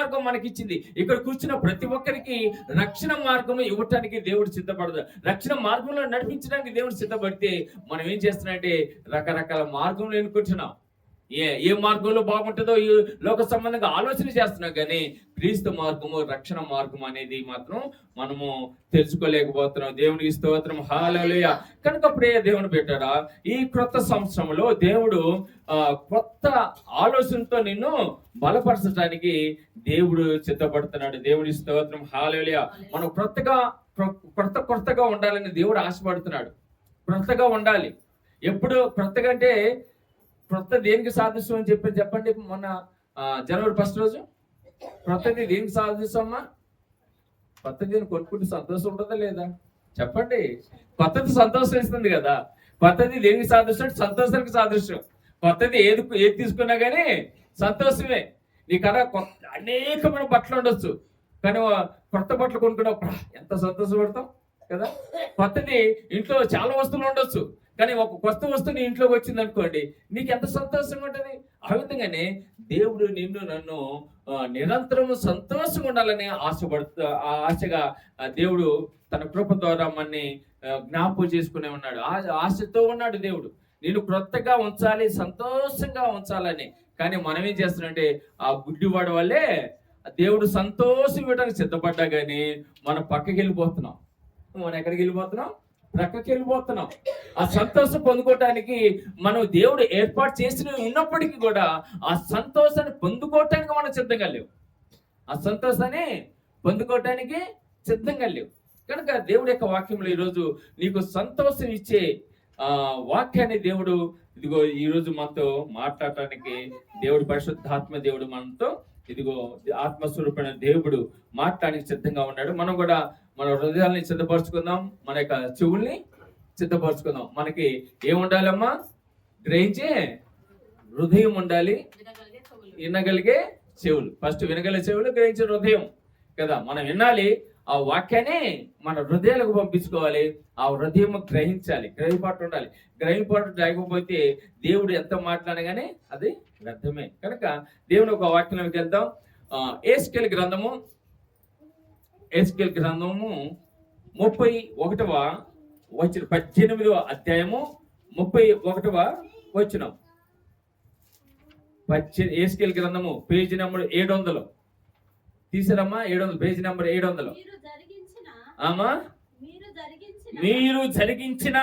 మార్గం మనకిచ్చింది. ఇక్కడ కూర్చున్న ప్రతి ఒక్కరికి రక్షణ మార్గం ఇవ్వటానికి దేవుడు సిద్ధపడదు. రక్షణ మార్గంలో నడిపించడానికి దేవుడు సిద్ధపడితే మనం ఏం చేస్తున్నామంటే రకరకాల మార్గంలో ఎన్నుకుంటున్నాం. ఏ మార్గంలో బాగుంటుందో ఈ లోక సంబంధంగా ఆలోచన చేస్తున్నాం, కానీ క్రీస్తు మార్గము, రక్షణ మార్గం అనేది మాత్రం మనము తెలుసుకోలేకపోతున్నాం. దేవునికి స్తోత్రం, హల్లెలూయా. కనుక ప్రియ దేవుని బిడ్డలారా, ఈ క్రొత్త సంవత్సరంలో దేవుడు కొత్త ఆలోచనతో నిన్ను బలపరచడానికి దేవుడు సిద్ధపడుతున్నాడు. దేవుని స్తోత్రం, హల్లెలూయా. మనం కొత్తగా ఉండాలని దేవుడు ఆశపడుతున్నాడు. క్రొత్తగా ఉండాలి. ఎప్పుడు క్రొత్తగా అంటే క్రొత్త దేనికి సాదృశ్యం అని చెప్పండి. మొన్న జనవరి 1 రోజు క్రొత్తది దేనికి సాదృశ్యమ్మా? కొత్తది కొనుక్కుంటే సంతోషం ఉంటుందా లేదా చెప్పండి? కొత్తది సంతోషం ఇస్తుంది కదా. కొత్తది దేనికి సాదృశ్యం? సంతోషానికి సాదృశ్యం. కొత్తది ఏది తీసుకున్నా కానీ సంతోషమే. నీకన్నా అనేకమైన బట్టలు ఉండొచ్చు, కానీ కొత్త బట్టలు కొనుక్కున్నప్పుడు ఎంత సంతోషపడతాం కదా. కొత్తది ఇంట్లో చాలా వస్తువులు ఉండొచ్చు, కానీ ఒక కొత్త వస్తువు ఇంట్లోకి వచ్చింది అనుకోండి, నీకు ఎంత సంతోషంగా ఉంటుంది. ఆ విధంగానే దేవుడు నన్ను నిరంతరము సంతోషంగా ఉండాలని ఆశగా దేవుడు తన కృప ద్వారా మనని జ్ఞాపకం చేసుకునే ఉన్నాడు. ఆశతో ఉన్నాడు దేవుడు నేను క్రొత్తగా ఉంచాలి, సంతోషంగా ఉంచాలని. కానీ మనం ఏం చేస్తున్నామంటే ఆ గుడ్డివాడు వల్లే దేవుడు సంతోషం ఇవ్వడానికి సిద్ధపడ్డా కానీ మనం పక్కకి వెళ్ళిపోతున్నాం. మనం ఎక్కడికి వెళ్ళిపోతున్నాం? ప్రక్కకి వెళ్ళిపోతున్నాం. ఆ సంతోషం పొందుకోవటానికి మనం దేవుడు ఏర్పాటు చేసిన ఉన్నప్పటికీ కూడా ఆ సంతోషాన్ని పొందుకోవటానికి మనం సిద్ధంగా లేవు. ఆ సంతోషాన్ని పొందుకోవటానికి సిద్ధంగా లేవు. కనుక దేవుడి యొక్క వాక్యంలో ఈరోజు నీకు సంతోషం ఇచ్చే వాక్యాన్ని దేవుడు ఇదిగో ఈరోజు మనతో మాట్లాడటానికి దేవుడు పరిశుద్ధాత్మ దేవుడు మనతో ఇదిగో ఆత్మస్వరూపమైన దేవుడు మాట్లాడడానికి సిద్ధంగా ఉన్నాడు. మనం కూడా మన హృదయాల్ని సిద్ధపరచుకుందాం, మన యొక్క చెవుల్ని సిద్ధపరచుకుందాం. మనకి ఏముండాలమ్మా? గ్రహించే హృదయం ఉండాలి, వినగలిగే చెవులు. ఫస్ట్ వినగలిగే చెవులు, గ్రహించే హృదయం కదా. మనం వినాలి, ఆ వాక్యాన్ని మన హృదయాలకు పంపించుకోవాలి. ఆ హృదయం గ్రహించాలి, గ్రహిపాటు ఉండాలి. గ్రహిపాటు లేకపోతే దేవుడు ఎంత మాట్లాడగానే అది వ్యర్థమే. కనుక దేవుని ఒక వాక్యంలోకి వెళ్దాం. ఎహెజ్కేలు గ్రంథము 31వ వచనం, 18వ అధ్యాయము 31వ వచనం. ఎహెజ్కేలు గ్రంథము పేజీ నెంబర్ 700 తీసారమ్మా. 700 page number 700. మీరు జరిగించిన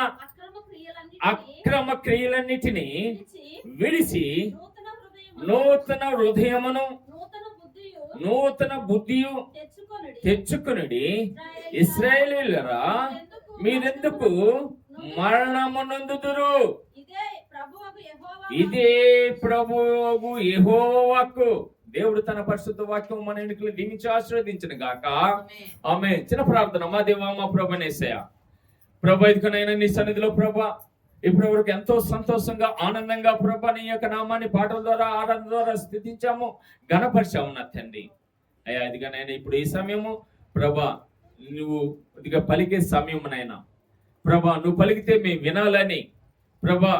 అక్రమ క్రియలన్నిటినీ విడిచి నూతన హృదయమును నూతన బుద్ధియు తెచ్చుకొనుడి. ఇశ్రాయేలీయులారా, మీరెందుకు మరణమునందుదురు? ఇదే ప్రభువు యెహోవా వాక్కు. దేవుడు తన పరిశుద్ధ వాక్యం మన ఎన్నికలు దీవించి ఆశీర్వదించిన గాక. ఆమేన్. చిన్న ప్రార్థన. మా దేవా, మా ప్రభువైన యేసయ్యా, ప్రభా, ఇదిగోనైనా నీ సన్నిధిలో ప్రభా ఇప్పటి వరకు ఎంతో సంతోషంగా ఆనందంగా ప్రభా నీ యొక్క నామాన్ని పాటల ద్వారా ఆరాధన ద్వారా స్థితించాము, ఘనపరిచాము నా తండ్రి. అయ్యా, ఇదిగోనైనా ఇప్పుడు ఈ సమయము ప్రభా నువ్వు ఇదిగా పలికే సమయం నైనా ప్రభా, నువ్వు పలికితే మేము వినాలని ప్రభా,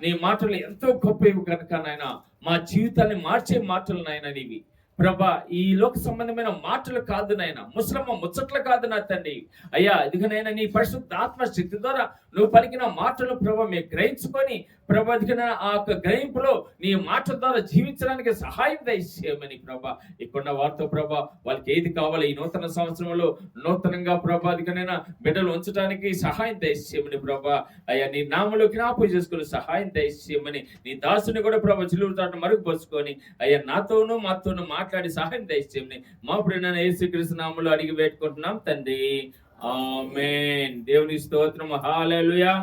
నీ మాటలు ఎంతో గొప్పవి కనుక నాయన మా జీవితాన్ని మార్చే మాటలు నాయన నీవి ప్రభా. ఈ లోక సంబంధమైన మాటలు కాదు నాయన, ముసలమ్మ ముచ్చట్లు కాదు నా తండ్రి. అయ్యా, ఇదిగనైనా నీ పరిశుద్ధ ఆత్మశక్తి ద్వారా నువ్వు పలికిన మాటలు ప్రభా మేము గ్రహించుకొని ప్రభా, ఇదిగన ఆ యొక్క గ్రహింపులో నీ మాటల ద్వారా జీవించడానికి సహాయం దయచేయమని ప్రభా, ఇక్కడ వారితో ప్రభా వాళ్ళకి ఏది కావాలో ఈ నూతన సంవత్సరంలో నూతనంగా ప్రభా ఇదిగనైనా బిడ్డలు ఉంచడానికి సహాయం దయచేయమని ప్రభా. అయ్యా, నీ నామములో జ్ఞాపకం చేసుకుని సహాయం దయచేయమని నీ దాసుని కూడా ప్రభా చిలువు తాట మరుగుపరుచుకొని అయ్యా నాతోనూ మాతోనూ మాట్లాడి సహాయం దయచేయమని మా ప్రియమైన యేసుక్రీస్తు నామములో అడిగి పెట్టుకుంటున్నాం తండ్రి. ఆమేన్. దేవుని స్తోత్రం. హల్లెలూయా,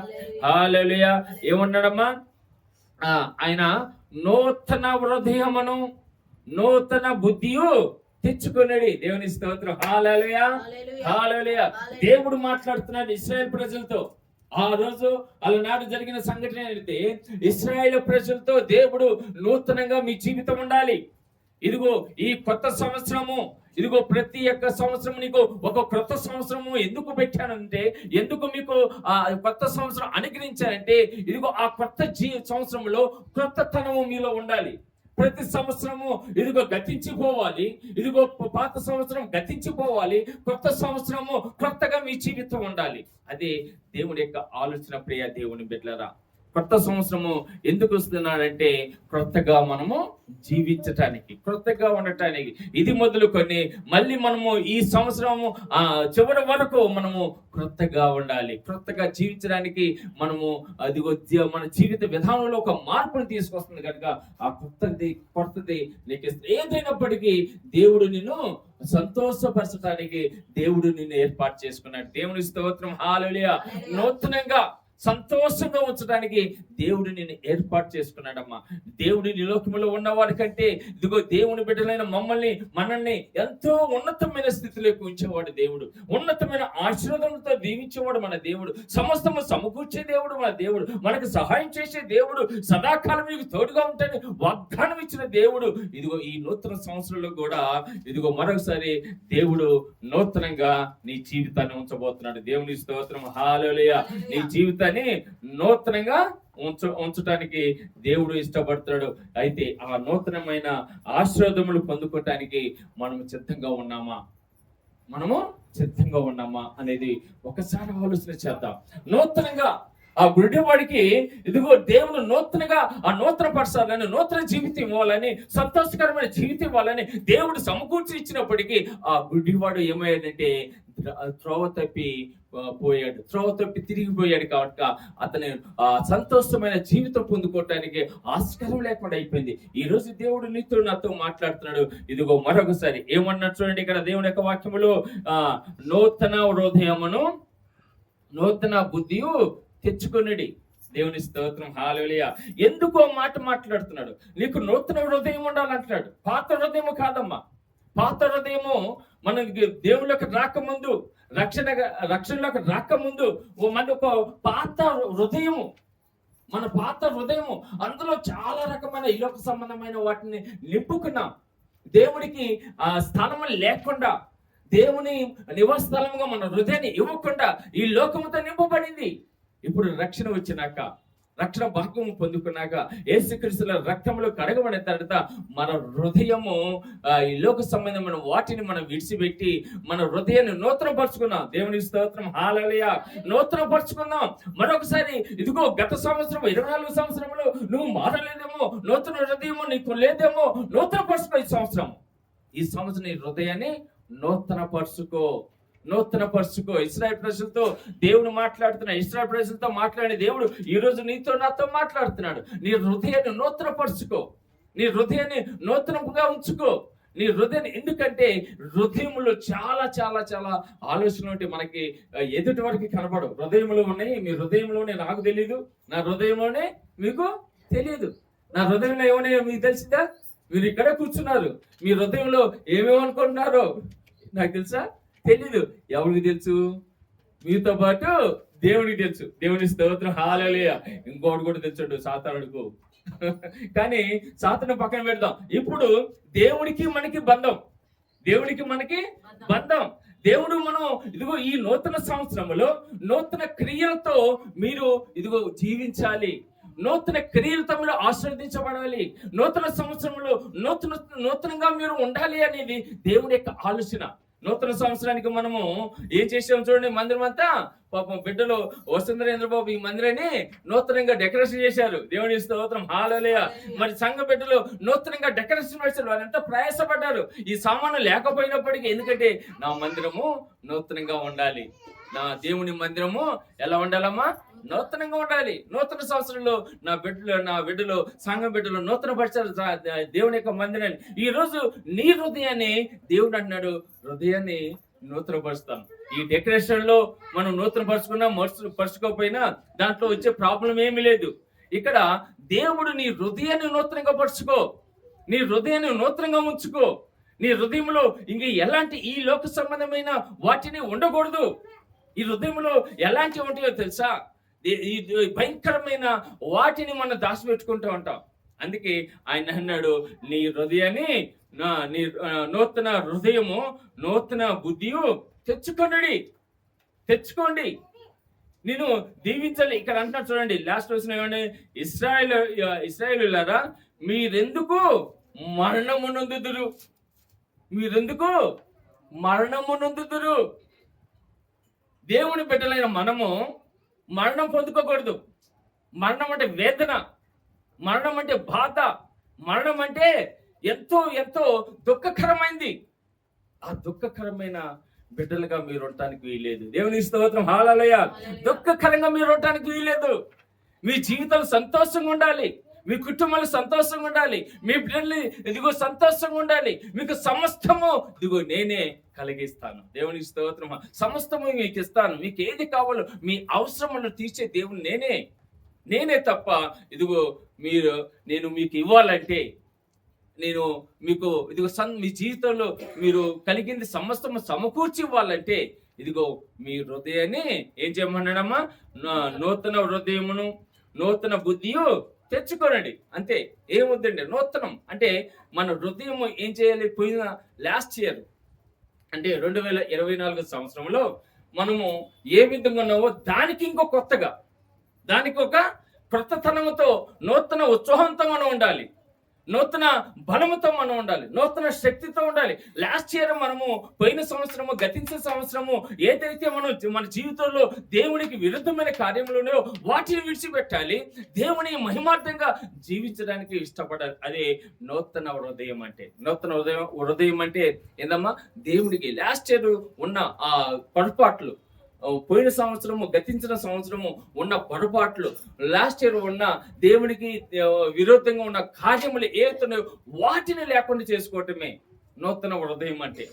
హల్లెలూయా. ఏమన్నాడమ్మా? ఆయన నూతన హృదయమును నూతన బుద్ధియు తెచ్చుకున్నాడు. దేవుని స్తోత్రం. హల్లెలూయా, హల్లెలూయా. దేవుడు మాట్లాడుతున్నాడు ఇశ్రాయేల్ ప్రజలతో. ఆ రోజు అలనాడు జరిగిన సంఘటన ఏంటంటే ఇశ్రాయేల్ ప్రజలతో దేవుడు నూతనంగా మీ జీవితం ఉండాలి. ఇదిగో ఈ కొత్త సంవత్సరము, ఇదిగో ప్రతి ఒక్క సంవత్సరం నీకు ఒక కొత్త సంవత్సరము ఎందుకు పెట్టానంటే, ఎందుకు మీకు ఆ కొత్త సంవత్సరం అనుగ్రహించానంటే, ఇదిగో ఆ కొత్త సంవత్సరంలో కొత్తతనము మీలో ఉండాలి. ప్రతి సంవత్సరము ఇదిగో గతించిపోవాలి, ఇదిగో పాత సంవత్సరం గతించిపోవాలి, కొత్త సంవత్సరము కొత్తగా మీ జీవితం ఉండాలి. అది దేవుడి యొక్క ఆలోచన. ప్రియ దేవుని బిడ్డలారా, కొత్త సంవత్సరము ఎందుకు వస్తున్నాడంటే క్రొత్తగా మనము జీవించటానికి, క్రొత్తగా ఉండటానికి. ఇది మొదలుకొని మళ్ళీ మనము ఈ సంవత్సరము చివరి వరకు మనము క్రొత్తగా ఉండాలి, క్రొత్తగా జీవించడానికి మనము మన జీవిత విధానంలో ఒక మార్పును తీసుకొస్తుంది కనుక ఆ కొత్తది నీకు ఏదైనప్పటికీ దేవుడు నిన్ను సంతోషపరచడానికి దేవుడు నిన్ను ఏర్పాటు చేసుకున్నాడు. దేవుని స్తోత్రం, హల్లెలూయా. నూతనంగా సంతోషంగా ఉంచడానికి దేవుడు నిన్ను ఏర్పాటు చేసుకున్నాడమ్మా. దేవుడి నీ లోకములో ఉన్నవాడి కంటే ఇదిగో దేవుని బిడ్డలైన మనల్ని ఎంతో ఉన్నతమైన స్థితిలోకి ఉంచేవాడు దేవుడు, ఉన్నతమైన ఆశీర్వాదంతో దీవించేవాడు మన దేవుడు, సమస్తము సమకూర్చే దేవుడు మన దేవుడు, మనకు సహాయం చేసే దేవుడు, సదాకాలం మీకు తోడుగా ఉంటాడని వాగ్దానం ఇచ్చిన దేవుడు. ఇదిగో ఈ నూతన సంవత్సరంలో కూడా ఇదిగో మరొకసారి దేవుడు నూతనంగా నీ జీవితాన్ని ఉంచబోతున్నాడు. దేవుని స్తోత్రం, హల్లెలూయా. నీ జీవితాన్ని నూతనంగా ఉంచడానికి దేవుడు ఇష్టపడతాడు. అయితే ఆ నూతనమైన ఆశీర్వాదములు పొందుకోవటానికి మనము సిద్ధంగా ఉన్నామా అనేది ఒకసారి ఆలోచన చేద్దాం. నూతనంగా ఆ గుడ్డివాడికి ఇదిగో దేవుడు నూతనంగా ఆ నూతన పరచాలని, నూతన జీవితం ఇవ్వాలని, సంతోషకరమైన జీవితం ఇవ్వాలని దేవుడు సమకూర్చి ఇచ్చినప్పటికీ ఆ గుడ్డివాడు ఏమయ్యాడంటే త్రోవ తప్పి తిరిగిపోయాడు. కాబట్టి అతను సంతోషమైన జీవితం పొందుకోవటానికి ఆస్కారం లేకుండా అయిపోయింది. ఈ రోజు దేవుడు నీతో నాతో మాట్లాడుతున్నాడు. ఇదిగో మరొకసారి ఏమన్నా చూడండి, ఇక్కడ దేవుని యొక్క వాక్యములో నూతన హృదయమును నూతన బుద్ధియు తెచ్చుకొనిడి. దేవుని స్తోత్రం, హల్లెలూయా. ఎందుకో మాట మాట్లాడుతున్నాడు. నీకు నూతన హృదయం ఉండాలంటున్నాడు. పాత హృదయము కాదమ్మా. పాత హృదయము మనకి దేవుళ్ళకి రాకముందు, రక్షణలోకి రాకముందు ఒక పాత హృదయము, మన పాత హృదయము, అందులో చాలా రకమైన ఇలోక సంబంధమైన వాటిని నింపుకున్నాం. దేవుడికి ఆ స్థలం లేకుండా, దేవుని నివాస స్థలముగా మన హృదయాన్ని ఇవ్వకుండా ఈ లోకముతో నింపబడింది. ఇప్పుడు రక్షణ వచ్చినాక, రక్షణ భాగ్యము పొందుకున్నాక, యేసుక్రీస్తుల రక్తంలో కడగబడిన తర్వాత మన హృదయము ఈ లోక సంబంధమైన వాటిని మనం విడిచిపెట్టి మన హృదయాన్ని నూతనపరుచుకున్నాం. దేవుని స్తోత్రం, హల్లెలూయా. నూతనపరుచుకున్నాం. మరొకసారి ఇదిగో గత సంవత్సరం 24 సంవత్సరంలో నువ్వు మారలేదేమో, నూతన హృదయము నీకు లేదేమో, నూతనపరుచుకో. ఈ సంవత్సరం నీ హృదయాన్ని నూతనపరుచుకో. ఇశ్రాయేలు ప్రజలతో దేవుడు మాట్లాడుతున్నాడు. ఇశ్రాయేలు ప్రజలతో మాట్లాడే దేవుడు ఈ రోజు నీతో నాతో మాట్లాడుతున్నాడు. నీ హృదయాన్ని నూతనపరుచుకో, నీ హృదయాన్ని నూతనంగా ఉంచుకో. నీ హృదయాన్ని, ఎందుకంటే హృదయంలో చాలా చాలా చాలా ఆలోచనలు ఉంటే మనకి ఎదుటి వరకు కనపడవు. హృదయంలో ఉన్నాయి. మీ హృదయంలోనే నాకు తెలియదు, నా హృదయంలోనే మీకు తెలియదు. నా హృదయంలో ఏమన్నా మీకు తెలిసిందా? మీరు ఇక్కడ కూర్చున్నారు, మీ హృదయంలో ఏమేమనుకుంటున్నారో నాకు తెలుసా? తెలీదు. ఎవరికి తెలుసు? మీతో పాటు దేవుడికి తెలుసు. దేవుని స్తోత్రం, హల్లెలూయా. ఇంకోటి కూడా తెలుసు, సాతానుడికి. కానీ సాతాను పక్కన పెడదాం. ఇప్పుడు దేవుడికి మనకి బంధం, దేవుడు మనం ఇదిగో ఈ నూతన సంవత్సరంలో నూతన క్రియలతో మీరు ఇదిగో జీవించాలి, నూతన క్రియలతో మీరు ఆశీర్వదించబడాలి, నూతన సంవత్సరంలో నూతనంగా మీరు ఉండాలి అనేది దేవుని యొక్క ఆలోచన. నూతన సంవత్సరానికి మనము ఏం చేసాం చూడండి. మందిరం అంతా పాపం బిడ్డలు వసుంధరేంద్ర బాబు ఈ మందిరాన్ని నూతనంగా డెకరేషన్ చేశారు. దేవుని స్తోత్రం, హల్లెలూయా. మరి సంఘ బిడ్డలు నూతనంగా డెకరేషన్ చేశారు. వాళ్ళంతా ప్రయాసపడ్డారు ఈ సామాను లేకపోయినప్పటికీ. ఎందుకంటే నా మందిరము నూతనంగా ఉండాలి, నా దేవుని మందిరము ఎలా ఉండాలమ్మా? నూతనంగా ఉండాలి. నూతన సంవత్సరంలో నా బిడ్డలు సంఘం బిడ్డలు నూతన పరిచారు దేవుని యొక్క మందిరాన్ని. ఈ రోజు నీ హృదయాన్ని దేవుడు అన్నాడు, హృదయాన్ని నూతనపరుస్తాం. ఈ డెకరేషన్ లో మనం నూతన పరుచుకోకపోయినా దాంట్లో వచ్చే ప్రాబ్లం ఏమీ లేదు. ఇక్కడ దేవుడు నీ హృదయాన్ని నూతనంగా పరుచుకో, నీ హృదయాన్ని నూతనంగా ఉంచుకో. నీ హృదయంలో ఇంక ఎలాంటి ఈ లోక సంబంధమైన వాటిని ఉండకూడదు. ఈ హృదయంలో ఎలాంటివి ఉంటాయో తెలుసా? ఈ భయంకరమైన వాటిని మనం దాచిపెట్టుకుంటూ ఉంటాం. అందుకే ఆయన అన్నాడు, నీ హృదయాన్ని నీ నూతన హృదయము నూతన బుద్ధియు తెచ్చుకోండి. నేను దీవించాలి. ఇక్కడ అంటున్నా చూడండి, లాస్ట్ వచ్చిన ఇశ్రాయేలులారా మీరెందుకు మరణము నొందుదురు, మీరెందుకు మరణము నొందుదురు. దేవుని బిడ్డలైన మనము మరణం పొందుకోకూడదు. మరణం అంటే వేదన, మరణం అంటే బాధ, మరణం అంటే ఎంతో ఎంతో దుఃఖకరమైంది. ఆ దుఃఖకరమైన బిడ్డలుగా మీరు ఉండటానికి వీల్లేదు. దేవుని స్తోత్రం, హల్లెలూయా. దుఃఖకరంగా మీరు ఉండటానికి వీల్లేదు. మీ జీవితాలు సంతోషంగా ఉండాలి, మీ కుటుంబాలు సంతోషంగా ఉండాలి, మీ బిడ్డలు ఇదిగో సంతోషంగా ఉండాలి. మీకు సమస్తము ఇదిగో నేనే కలిగిస్తాను. దేవుని స్తోత్రం. సమస్తము మీకు ఇస్తాను. మీకు ఏది కావాలో మీ అవసరములను తీర్చే దేవుడు నేనే తప్ప ఇదిగో నేను మీకు ఇవ్వాలంటే, నేను మీకు ఇదిగో మీ జీవితంలో మీరు కలిగింది సమస్తము సమకూర్చి ఇవ్వాలంటే ఇదిగో మీ హృదయాన్ని ఏం చేయమన్నాడమ్మా? నూతన హృదయమును నూతన బుద్ధియు తెచ్చుకోనండి. అంతే, ఏమొద్దండి. నూతనం అంటే మన హృదయం ఏం చేయాలి? పోయిన లాస్ట్ ఇయర్ అంటే 2024 సంవత్సరంలో మనము ఏ విధంగా ఉన్నామో దానికి ఇంకో కొత్తగా, దానికి ఒక క్రొత్తతనముతో, నూతన ఉత్సాహంతో మనం ఉండాలి, నూతన బలముతో మనం ఉండాలి, నూతన శక్తితో ఉండాలి. లాస్ట్ ఇయర్ మనము పోయిన సంవత్సరము, గతించిన సంవత్సరము ఏదైతే మనం మన జీవితంలో దేవునికి విరుద్ధమైన కార్యములు వాటిని విడిచిపెట్టాలి, దేవుని మహిమార్థంగా జీవించడానికి ఇష్టపడాలి. అదే నూతన హృదయం అంటే. నూతన హృదయం అంటే ఏందమ్మా? దేవుడికి లాస్ట్ ఇయర్ ఉన్న ఆ పొరపాట్లు, పోయిన సంవత్సరము, గతించిన సంవత్సరము ఉన్న పొరపాట్లు, లాస్ట్ ఇయర్ ఉన్న దేవునికి విరోధంగా ఉన్న కార్యములు ఏతున్నాయో వాటిని లేకుండా చేసుకోవటమే నూతన హృదయం అంటే.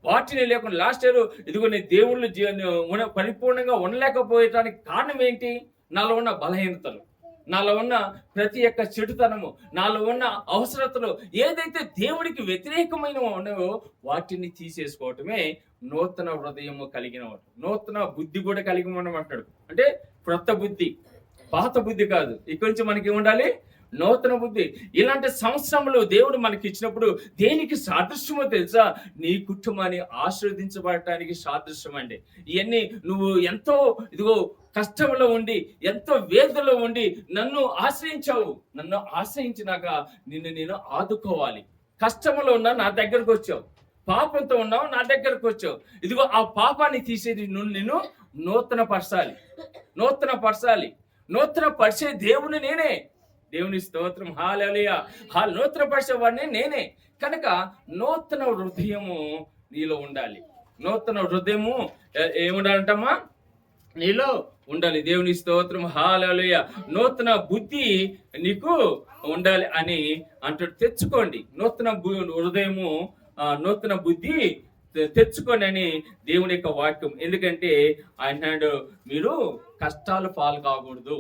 వాటిని లేకుండా లాస్ట్ ఇయర్ ఇదిగో నేను దేవుళ్ళు పరిపూర్ణంగా ఉండలేకపోయటానికి కారణం ఏంటి? నాలో ఉన్న బలహీనతలు, నాలో ఉన్న ప్రతి ఒక్క చెడుతనము, నాలో ఉన్న అవసరతలు ఏదైతే దేవుడికి వ్యతిరేకమైన ఉన్నాయో వాటిని తీసేసుకోవటమే నూతన హృదయము కలిగిన వాడు. నూతన బుద్ధి కూడా కలిగి ఉండమంటాడు. అంటే క్రొత్త బుద్ధి, పాత బుద్ధి కాదు. ఇక్కడి నుంచి మనకి ఉండాలి నూతన బుద్ధి. ఇలాంటి సంవత్సరములు దేవుడు మనకి ఇచ్చినప్పుడు దేనికి సాదృశ్యమో తెలుసా? నీ కుటుంబాన్ని ఆశీర్వదించబడటానికి సాదృశ్యం అండి. ఇవన్నీ నువ్వు ఎంతో ఇదిగో కష్టంలో ఉండి, ఎంతో వేదనలో ఉండి నన్ను ఆశ్రయించావు. నన్ను ఆశ్రయించినాక నిన్ను నేను ఆదుకోవాలి. కష్టంలో ఉన్నా నా దగ్గరకు వచ్చావు, పాపంతో ఉన్నావు నా దగ్గరకు వచ్చావు. ఇదిగో ఆ పాపాన్ని తీసేది నిన్ను నూతన పరచాలి, నూతన పరచాలి. నూతన పరిచే దేవుని నేనే. దేవుని స్తోత్రం, హల్లెలూయా. నూతన పరిచేవాడిని నేనే. కనుక నూతన హృదయము నీలో ఉండాలి. నూతన హృదయము ఏముండాలంటమ్మా? నీలో ఉండాలి. దేవుని స్తోత్రం, హల్లెలూయా. నూతన బుద్ధి నీకు ఉండాలి అని అంటాడు. తెచ్చుకోండి నూతన హృదయము, నూతన బుద్ధి తెచ్చుకోండి అని దేవుని యొక్క వాక్యం. ఎందుకంటే ఆయన మీరు కష్టాలు పాలు కాకూడదు,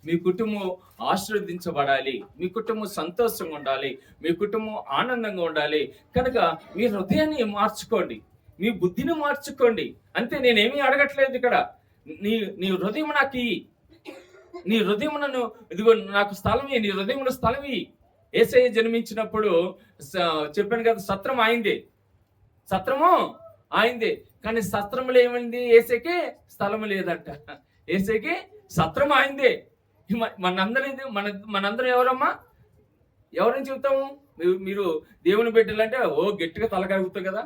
మీ కుటుంబం ఆశీర్వదించబడాలి, మీ కుటుంబం సంతోషంగా ఉండాలి, మీ కుటుంబం ఆనందంగా ఉండాలి. కనుక మీ హృదయాన్ని మార్చుకోండి, మీ బుద్ధిని మార్చుకోండి. అంతే, నేనేమీ అడగట్లేదు ఇక్కడ. నీ హృదయం నాకు ఇయ్యి, నీ హృదయం నన్ను ఇదిగో నాకు స్థలం ఇయ్యి, నీ హృదయంలో స్థలం ఇయ్యి. యేసయ్య జన్మించినప్పుడు చెప్పాను కదా, సత్రం ఆయిందే, సత్రము ఆయిందే. కానీ సత్రంలో ఏమైంది? యేసయ్యకి స్థలము లేదంట. యేసయ్యకి సత్రం ఆయిందే. మనందరం ఎవరమ్మా? ఎవరని చెబుతాము? మీరు దేవుని బిడ్డలు అంటే గట్టిగా తలకాయ ఊగుతాం కదా,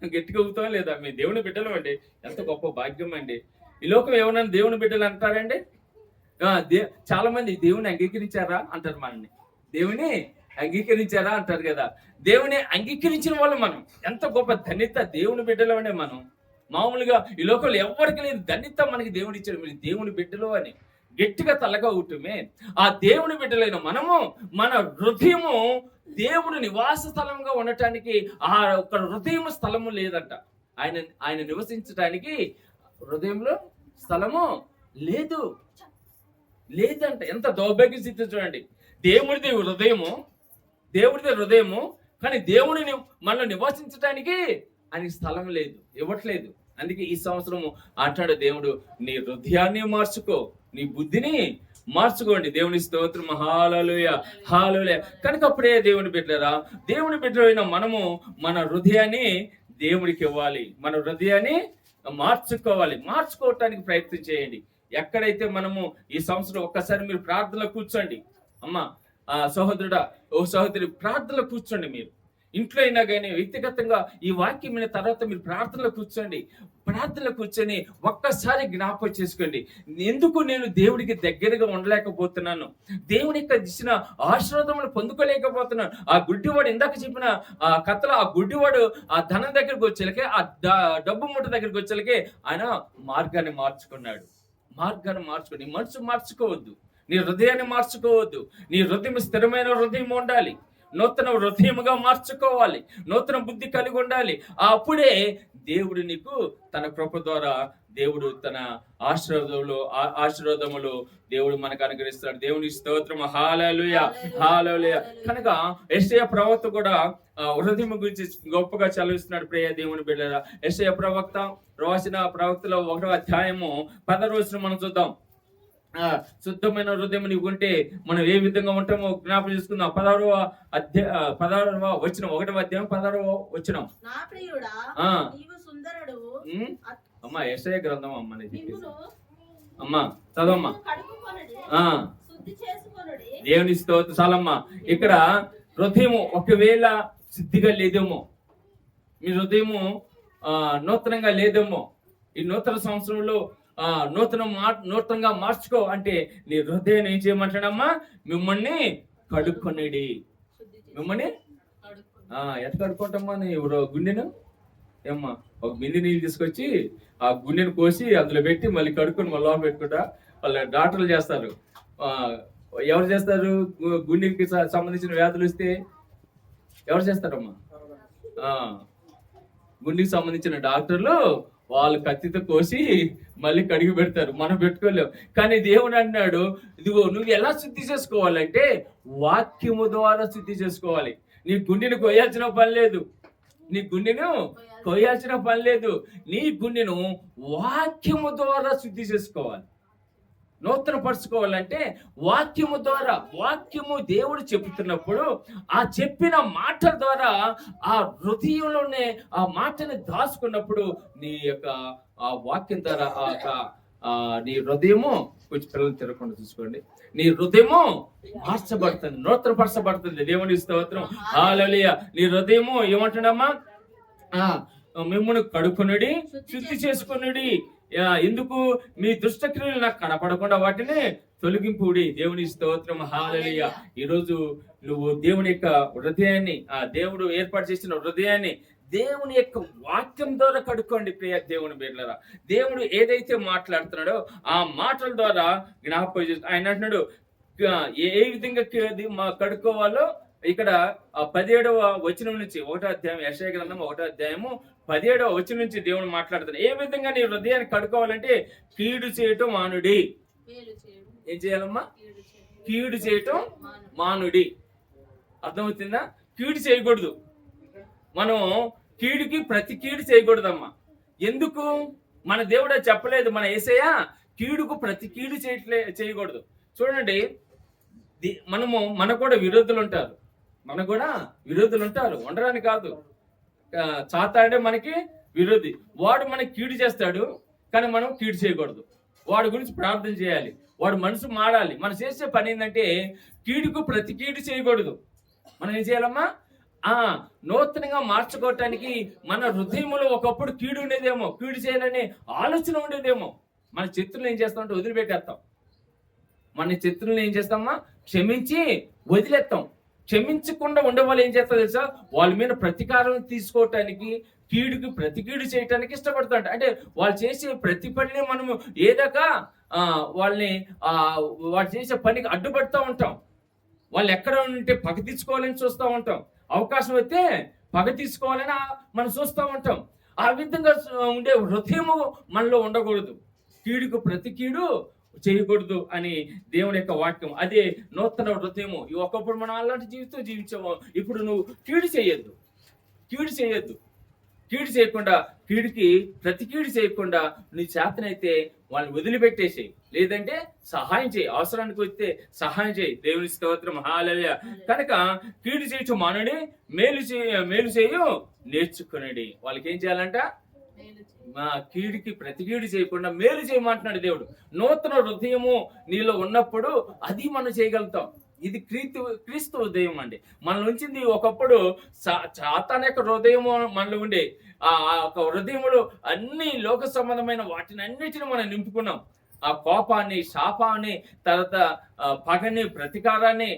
గట్టిగా ఊగుతాం లేదా? మీ దేవుని బిడ్డలు అండి, ఎంత గొప్ప భాగ్యం అండి. ఈ లోకం ఏమన్నా దేవుని బిడ్డలు అంటారండి? చాలా మంది దేవుని అంగీకరించారా అంటారు, మనల్ని దేవుని అంగీకరించారా అంటారు కదా. దేవుని అంగీకరించిన వాళ్ళు మనం ఎంత గొప్ప ధన్యత, దేవుని బిడ్డలు అనే మనం. మామూలుగా ఈ లోకంలో ఎవరికి లేని ధన్యత మనకి దేవుడు ఇచ్చాడు. మీరు దేవుని బిడ్డలు అని గట్టిగా తలగా ఉట్టుమే. ఆ దేవుని బిడ్డలైన మనము మన హృదయము దేవుడు నివాస స్థలంగా ఉండటానికి ఆ ఒక హృదయం స్థలము లేదంట. ఆయన నివసించడానికి హృదయంలో స్థలము లేదంట. ఎంత దౌర్భాగ్య స్థితి చూడండి. దేవుడిది హృదయము, కానీ దేవుడిని మనలో నివసించడానికి ఆయనకి స్థలం లేదు, ఇవ్వట్లేదు. అందుకే ఈ సంవత్సరము అంటాడు దేవుడు, నీ హృదయాన్ని మార్చుకో, నీ బుద్ధిని మార్చుకోండి. దేవుని స్తోత్రం, హల్లెలూయా, హల్లెలూయా. కనుక అప్పుడే దేవుని బిడ్డలారా, దేవుని బిడ్డలైన మనము మన హృదయాన్ని దేవుడికి ఇవ్వాలి, మన హృదయాన్ని మార్చుకోవటానికి ప్రయత్నం చేయండి. ఎక్కడైతే మనము ఈ సంవత్సరం ఒక్కసారి మీరు ప్రార్థనలో కూర్చోండి. అమ్మా, సహోదరుడా, ఓ సహోదరి, ప్రార్థనలో కూర్చోండి. మీరు ఇంట్లో అయినా కానీ వ్యక్తిగతంగా ఈ వాక్యం విన్న తర్వాత మీరు ప్రార్థనలో కూర్చోండి. ప్రార్థనలో కూర్చొని ఒక్కసారి జ్ఞాపకం చేసుకోండి, ఎందుకు నేను దేవుడికి దగ్గరగా ఉండలేకపోతున్నాను, దేవుని యొక్క ఇచ్చిన ఆశీర్వాదములు పొందుకోలేకపోతున్నాను. ఆ గుడ్డివాడు, ఇందాక చెప్పిన ఆ కథలో, ఆ గుడ్డివాడు ఆ ధనం దగ్గరికి వచ్చేలకే, ఆ డబ్బు మూట దగ్గరికి వచ్చేలకే ఆయన మార్గాన్ని మార్చుకున్నాడు. మార్గాన్ని మార్చుకో. నీ మనసు మార్చుకోవద్దు, నీ హృదయాన్ని మార్చుకోవద్దు. నీ హృదయం స్థిరమైన హృదయం ఉండాలి, నూతన హృదయముగా మార్చుకోవాలి, నూతన బుద్ధి కలిగి ఉండాలి. అప్పుడే దేవుడు నీకు తన కృప ద్వారా దేవుడు తన ఆశీర్వాదములు దేవుడు మనకు అనుగ్రహిస్తాడు. దేవుని స్తోత్రం. హల్లెలూయా, హల్లెలూయా. కనుక యెషయా ప్రవక్త కూడా హృదయం గురించి గొప్పగా చదివిస్తున్నాడు. ప్రియ దేవుని బిడ్డలారా, యెషయా ప్రవక్త రాసిన ప్రవక్తలో 1వ అధ్యాయము 10వ వచనం మనం చూద్దాం. శుద్ధమైన హృదయం నీకు ఉంటే మనం ఏ విధంగా ఉంటామో జ్ఞాపకం చేసుకుందాం. 16వ వచనం, 1వ అధ్యాయం 16వ వచనం. అమ్మా యెషయా గ్రంథం అమ్మ, అమ్మా చదవమ్మా. దేవుని స్తోత్రం. చాలమ్మా. ఇక్కడ హృదయము ఒకవేళ శుద్ధిగా లేదేమో, మీ హృదయము నూతనంగా లేదేమో, ఈ నూతన సంవత్సరంలో నూతనంగా మార్చుకో అంటే నీ హృదయాన్ని ఏం చేయమంటాడమ్మా? మిమ్మల్ని కడుక్కొనిడి. మిమ్మల్ని ఎట్లా కడుక్కుంటామ్మా? నీ గుండెను ఏమ్మా, ఒక బిందె నీళ్ళు తీసుకొచ్చి ఆ గుండెను కోసి అందులో పెట్టి మళ్ళీ కడుక్కొని మళ్ళీ లోపల పెట్టుకుంటా. వాళ్ళ డాక్టర్లు చేస్తారు. ఎవరు చేస్తారు? గుండెకి సంబంధించిన వ్యాధులు వస్తే ఎవరు చేస్తారమ్మా? గుండెకి సంబంధించిన డాక్టర్లు వాళ్ళు కత్తితో కోసి మళ్ళీ కడిగి పెడతారు. మనం పెట్టుకోలేము. కానీ దేవుడు అన్నాడు, ఇదిగో నువ్వు ఎలా శుద్ధి చేసుకోవాలంటే వాక్యము ద్వారా శుద్ధి చేసుకోవాలి. నీ గుండెను కొయ్యాల్సిన పని లేదు, నీ గుండెను కొయ్యాల్సిన పని లేదు. నీ గుండెను వాక్యము ద్వారా శుద్ధి చేసుకోవాలి. నూతన పరుచుకోవాలంటే వాక్యము ద్వారా. వాక్యము దేవుడు చెబుతున్నప్పుడు ఆ చెప్పిన మాటల ద్వారా ఆ హృదయంలోనే ఆ మాటని దాచుకున్నప్పుడు నీ యొక్క ఆ వాక్యం ద్వారా నీ హృదయము, కొంచెం పిల్లలు తిరగకుండా చూసుకోండి, నీ హృదయము మార్చబడుతుంది, నూతన పరచబడుతుంది. దేవుని స్తోత్రం. హల్లెలూయా. నీ హృదయము ఏమంటున్నామా? మిమ్మల్ని కడుక్కునుడి, శుద్ధి చేసుకునుడి. ఎందుకు? మీ దుష్టక్రియలు నాకు కనపడకుండా వాటిని తొలగింపుడి. దేవుని స్తోత్రం. హల్లెలూయా. ఈరోజు నువ్వు దేవుని యొక్క హృదయాన్ని, ఆ దేవుడు ఏర్పాటు చేసిన హృదయాన్ని దేవుని యొక్క వాక్యం ద్వారా కడుక్కోండి. ప్రియ దేవుని బిడ్డలారా, దేవుడు ఏదైతే మాట్లాడుతున్నాడో ఆ మాటల ద్వారా జ్ఞాపకం చేసి ఆయన అంటున్నాడు ఏ విధంగా కడుక్కోవాలో. ఇక్కడ 17వ వచనం నుంచి 1వ అధ్యాయం, యెషయా గ్రంథం 1వ అధ్యాయము 17వ వచనం నుంచి దేవుడు మాట్లాడుతున్నాడు. ఏ విధంగా నీ హృదయాన్ని కడుక్కోవాలంటే కీడు చేయటం మానుడి. ఏం చేయాలమ్మా? కీడు చేయటం మానుడి. అర్థమవుతుందా? కీడు చేయకూడదు. మనం కీడుకి ప్రతి కీడు చేయకూడదమ్మా. ఎందుకు? మన దేవుడే చెప్పలేదు, మన యేసయ్య కీడుకు ప్రతి కీడు చేయకూడదు. చూడండి, మనకు కూడా విరోధులు ఉంటారు, ఉండరాని కాదు. సాతానుడే మనకి విరోధి. వాడు మనకి కీడు చేస్తాడు, కానీ మనం కీడు చేయకూడదు. వాడి గురించి ప్రార్థన చేయాలి, వాడు మనసు మారాలి. మనం చేసే పని ఏంటంటే కీడుకు ప్రతి కీడు చేయకూడదు. మనం ఏం చేయాలమ్మా? నూతనంగా మార్చుకోవటానికి మన హృదయంలో ఒకప్పుడు కీడు ఉండేదేమో, కీడు చేయాలనే ఆలోచన ఉండేదేమో. మన చిత్రులు ఏం చేస్తామంటే వదిలిపెట్టేస్తాం. మన చిత్రులను ఏం చేస్తామా? క్షమించి వదిలేస్తాం. క్షమించకుండా ఉండేవాళ్ళు ఏం చేస్తారు తెలుసా? వాళ్ళ మీద ప్రతీకారం తీసుకోవటానికి, కీడుకి ప్రతి కీడు చేయటానికి ఇష్టపడుతుంట. అంటే వాళ్ళు చేసే ప్రతి పనిని మనము ఏదాకా వాళ్ళు చేసే పనికి అడ్డుపడుతూ ఉంటాం. వాళ్ళు ఎక్కడ ఉంటే పగ తీసుకోవాలని చూస్తూ ఉంటాం. అవకాశం అయితే పగ తీసుకోవాలని మనం చూస్తూ ఉంటాం. ఆ విధంగా ఉండే హృదయము మనలో ఉండకూడదు. కీడుకు ప్రతి కీడు చేయకూడదు అని దేవుని యొక్క వాక్యం. అదే నూతన హృదయము. ఒకప్పుడు మనం అలాంటి జీవితం జీవించాము. ఇప్పుడు నువ్వు కీడు చేయొద్దు. కీడు చేయకుండా, కీడుకి ప్రతి కీడు చేయకుండా నీ చేతనైతే వాళ్ళని వదిలిపెట్టేసేయి, లేదంటే సహాయం చేయి. అవసరానికి వస్తే సహాయం చేయి. దేవుని స్తోత్రం. హల్లెలూయా. కనుక కీడు చేయటం మానుడి, మేలు చేయు నేర్చుకునండి. వాళ్ళకి ఏం చేయాలంట? కీడుకి ప్రతి కీడు చేయకుండా మేలు చేయమంటున్నాడు దేవుడు. నూతన హృదయము నీలో ఉన్నప్పుడు అది మనం చేయగలుగుతాం. ఇది క్రీస్తు హృదయం అండి. మనలో ఉంచింది ఒకప్పుడు సాతాను యొక్క హృదయము మనలో ఉండే ఆ ఒక హృదయములో అన్ని లోక సంబంధమైన వాటిని అన్నిటిని మనం నింపుకున్నాం. ఆ కోపాన్ని, శాపాన్ని, తర్వాత పగని, ప్రతీకారాన్ని,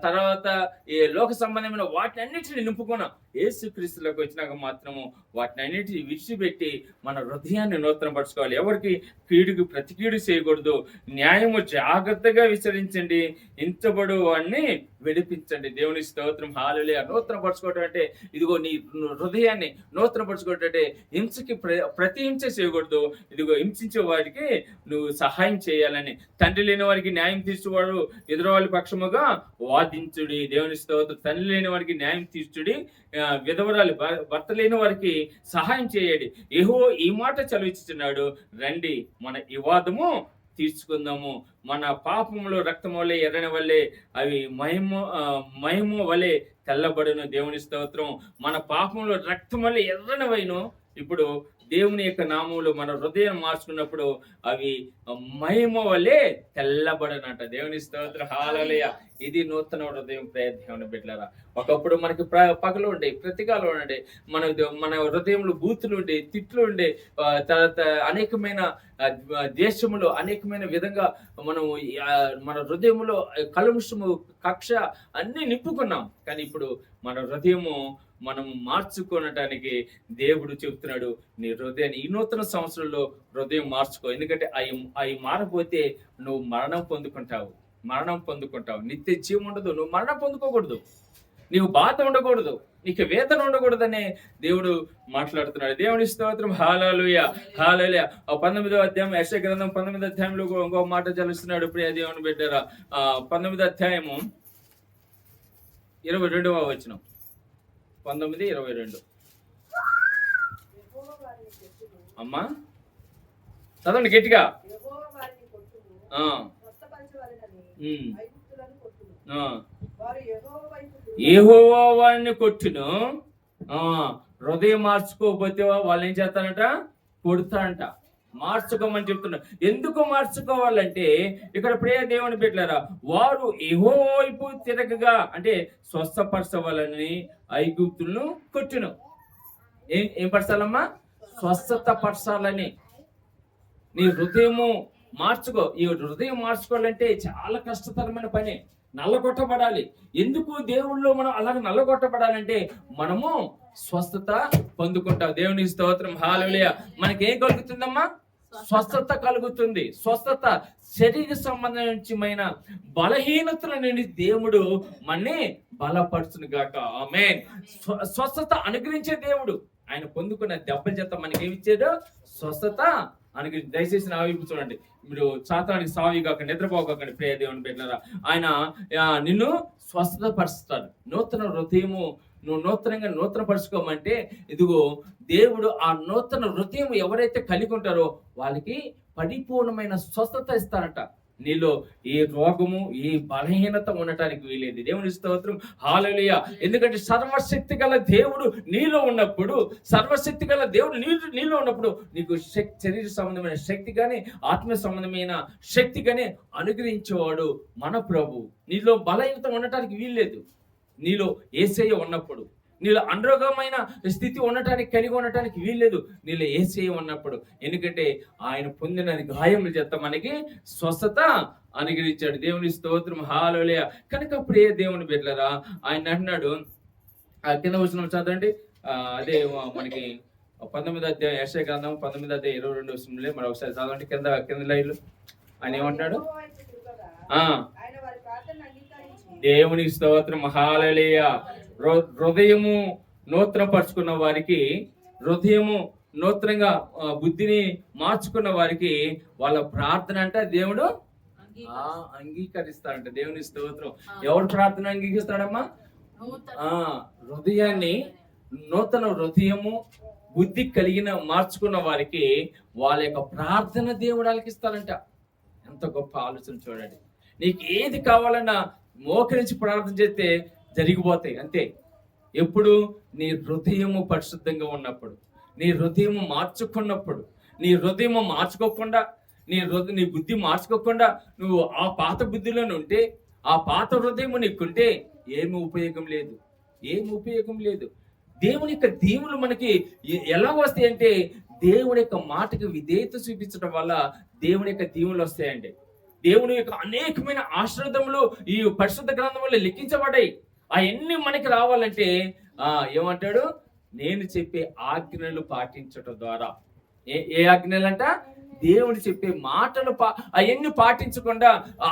తర్వాత ఈ లోక సంబంధమైన వాటిని అన్నిటిని నింపుకున్నాం. యేసుక్రీస్తులోకి వచ్చినాక మాత్రము వాటిని అన్నిటిని విడిచిపెట్టి మన హృదయాన్ని నూతనపరచుకోవాలి. ఎవరికి కీడుకి ప్రతి కీడు చేయకూడదు. న్యాయము జాగ్రత్తగా విచారించండి, ఇంచబడు వాడిని విడిపించండి. దేవుని స్తోత్రం. హల్లెలూయా. నూతనపరచుకోవటం అంటే ఇదిగో నీ హృదయాన్ని నూతనపరచుకోవటం అంటే హింసకి ప్రతి హింస చేయకూడదు. ఇదిగో హింసించే వాడికి నువ్వు సహాయం చేయాలని. తండ్రి లేని వారికి న్యాయం తీర్చువాడు ఎదురవాళ్ళ పక్షముగా వాదించుడి. దేవుని స్తోత్రం. తండ్రి లేని వారికి న్యాయం తీర్చుడి, విధవరాలు భర్త లేని వారికి సహాయం చేయడి. యెహోవా ఈ మాట చదివిస్తున్నాడు, రండి మన వివాదము తీర్చుకుందాము. మన పాపములో రక్తం వల్లే ఎర్రని వల్లే అవి మహిమ వలె తెల్లబడును. దేవుని స్తోత్రం. మన పాపంలో రక్తం వల్ల ఎర్రనివైను ఇప్పుడు దేవుని యొక్క నామంలో మన హృదయం మార్చుకున్నప్పుడు అవి మహిమ వలె తెల్లబడనంట. దేవుని స్తోత్రం. హల్లెలూయా. ఇది నూతన హృదయం దేవుని బిడ్డలారా. ఒకప్పుడు మనకి పగలు ఉండే, ప్రతికాలు ఉండే, మన హృదయంలో బూతులు ఉండే, తిట్లు ఉండే, తర్వాత అనేకమైన దేశములో అనేకమైన విధంగా మనం మన హృదయంలో కలుముషము, కక్ష అన్ని నింపుకున్నాం. కానీ ఇప్పుడు మన హృదయము మనం మార్చుకోనటానికి దేవుడు చెప్తున్నాడు, నీ హృదయాన్ని ఈ నూతన సంవత్సరంలో హృదయం మార్చుకో. ఎందుకంటే అవి మారపోతే నువ్వు మరణం పొందుకుంటావు. నిత్య జీవం ఉండదు. నువ్వు మరణం పొందుకోకూడదు, నీవు బాధ ఉండకూడదు, నీకు వేదన ఉండకూడదనే దేవుడు మాట్లాడుతున్నాడు. దేవుని స్తోత్రం. హల్లెలూయా. హల్లెలూయా. 19వ అధ్యాయం యెషయా గ్రంథం 19వ అధ్యాయంలో ఇంకో మాట చదువుతున్నాడు. ప్రియ దేవుని బిడ్డలారా, 19వ అధ్యాయము 22వ వచనం. 19:22. అమ్మా చదవండి గట్టిగా. యెహోవా వారిని కొట్టును. హృదయం మార్చుకోకపోతే వాళ్ళు ఏం చేస్తారంట? కొడతారంట. మార్చుకోమని చెప్తున్నారు. ఎందుకు మార్చుకోవాలంటే ఇక్కడ ప్రియ దేవుని బిడ్డలారా, వారు యెహోవా వైపు తిరగగా అంటే స్వస్థపరచవాలని ఐగుప్తులను కొట్టును. ఏం పరచాలమ్మా? స్వస్థత పరచాలని. నీ హృదయము మార్చుకో. ఈ హృదయం మార్చుకోవాలంటే చాలా కష్టతరమైన పని. నల్లగొట్టబడాలి. ఎందుకు దేవుళ్ళో మనం అలాగ నల్లగొట్టబడాలంటే మనము స్వస్థత పొందుకుంటాం. దేవుని స్తోత్రం. హల్లెలూయా. మనకేం కలుగుతుందమ్మా? స్వస్థత కలుగుతుంది. స్వస్థత శరీర సంబంధించిన బలహీనతల నుండి దేవుడు మనని బలపరచును గాక. ఆమేన్. స్వస్థత అనుగ్రహించే దేవుడు. ఆయన పొందుకున్న దెబ్బల చేత మనకి ఏమిచ్చాడు? స్వస్థత అనుగ్రహించి. దయచేసి నా వైపు చూడండి. మీరు సాతానికి సావిగాక నిద్రపోకండి ప్రియ దేవుని బిడ్డలారా. ఆయన నిన్ను స్వస్థత పరుస్తాడు. నూతన హృదయము నువ్వు నూతన పరుచుకోమంటే ఇదిగో దేవుడు ఆ నూతన హృదయం ఎవరైతే కలిగి ఉంటారో వాళ్ళకి పరిపూర్ణమైన స్వస్థత ఇస్తారట. నీలో ఏ రోగము, ఏ బలహీనత ఉండటానికి వీలేదు. దేవుని స్తోత్రం. హల్లెలూయా. ఎందుకంటే సర్వశక్తి గల దేవుడు నీలో ఉన్నప్పుడు, సర్వశక్తి గల దేవుడు నీలో ఉన్నప్పుడు నీకు శరీర సంబంధమైన శక్తి కానీ ఆత్మ సంబంధమైన శక్తి కానీ అనుగ్రహించేవాడు మన ప్రభు. నీలో బలహీనత ఉండటానికి వీల్లేదు. నీలో యేసయ్య ఉన్నప్పుడు, నీలో అనారోగ్యమైన స్థితి ఉండటానికి కలిగి ఉండటానికి వీల్లేదు. నీలో యేసయ్య ఉన్నప్పుడు. ఎందుకంటే ఆయన పొందిన గాయముల చేత మనకి స్వస్థత అనుగ్రహించాడు. దేవుని స్తోత్రం. హల్లెలూయా. కనుక ప్రియ దేవుని బిడ్డలారా, ఆయన అంటున్నాడు, కింద వచనం చదవండి. అదే మనకి 19వ అధ్యాయం యెషయా గ్రంథం 19వ అధ్యాయం 22వ వచనంలో మరి ఒకసారి చదవండి. కింద లైన్లు ఆయన ఏమంటున్నాడు? దేవుని స్తోత్రం. హల్లెలూయా. హృదయము నూతన పరుచుకున్న వారికి, హృదయము నూతనంగా బుద్ధిని మార్చుకున్న వారికి వాళ్ళ ప్రార్థన అంటే దేవుడు అంగీకరిస్తాడంట. దేవుని స్తోత్రం. ఎవరు ప్రార్థన అంగీకరిస్తాడమ్మా? హృదయాన్ని, నూతన హృదయము బుద్ధి కలిగిన మార్చుకున్న వారికి వాళ్ళ యొక్క ప్రార్థన దేవుడు ఆలకిస్తాడంట. ఎంత గొప్ప ఆలోచన చూడండి. నీకు ఏది కావాలన్నా మోకరించి ప్రార్థన చేస్తే జరిగిపోతాయి అంతే. ఎప్పుడు? నీ హృదయము పరిశుద్ధంగా ఉన్నప్పుడు, నీ హృదయము మార్చుకున్నప్పుడు. నీ హృదయము మార్చుకోకుండా, నీ బుద్ధి మార్చుకోకుండా నువ్వు ఆ పాత బుద్ధిలోనే ఉంటే, ఆ పాత హృదయం నీకుంటే ఏమి ఉపయోగం లేదు, ఏమి ఉపయోగం లేదు. దేవుని యొక్క దీవులు మనకి ఎలా వస్తాయి అంటే దేవుని యొక్క మాటకి విధేయత చూపించడం వల్ల దేవుని యొక్క దీవులు వస్తాయండి. దేవుని యొక్క అనేకమైన ఆశీర్వాదములు ఈ పరిశుద్ధ గ్రంథంలో లిఖించబడ్డాయి. అవన్నీ మనకి రావాలంటే ఏమంటాడు, నేను చెప్పే ఆజ్ఞలు పాటించడం ద్వారా. ఏ ఆజ్ఞలంట? దేవుడు చెప్పే మాటలు అవన్నీ పాటించకుండా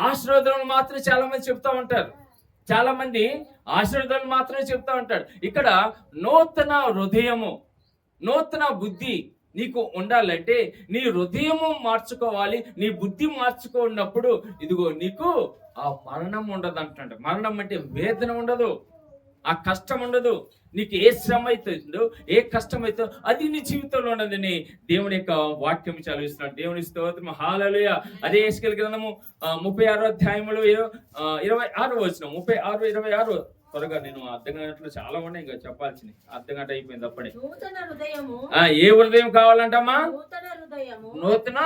ఆశీర్వాదాలు మాత్రం చాలా మంది చెప్తా ఉంటారు. చాలా మంది ఆశీర్వాదాలు మాత్రమే చెప్తా ఉంటాడు. ఇక్కడ నూతన హృదయము, నూతన బుద్ధి నీకు ఉండాలంటే నీ హృదయము మార్చుకోవాలి, నీ బుద్ధి మార్చుకున్నప్పుడు ఇదిగో నీకు ఆ మరణం ఉండదు అంటాడు. మరణం అంటే వేదన ఉండదు, ఆ కష్టం ఉండదు. నీకు ఏ శ్రమ అవుతుందో, ఏ కష్టం అవుతుందో అది నీ జీవితంలో ఉండదని దేవుని యొక్క వాక్యం చదివిస్తున్నాడు. దేవుని స్తోత్రం, హల్లెలూయా. అదే యెహెజ్కేలు గ్రంథము 36వ అధ్యాయములో 26వ వచనం, 36, 26. త్వరగా, నేను అర్ధ గంటలో చాలా ఉన్నాయి ఇంకా చెప్పాల్సింది. అర్ధ గంట అయిపోయింది అప్పుడే. ఏ హృదయం కావాలంటమ్మా? నూతన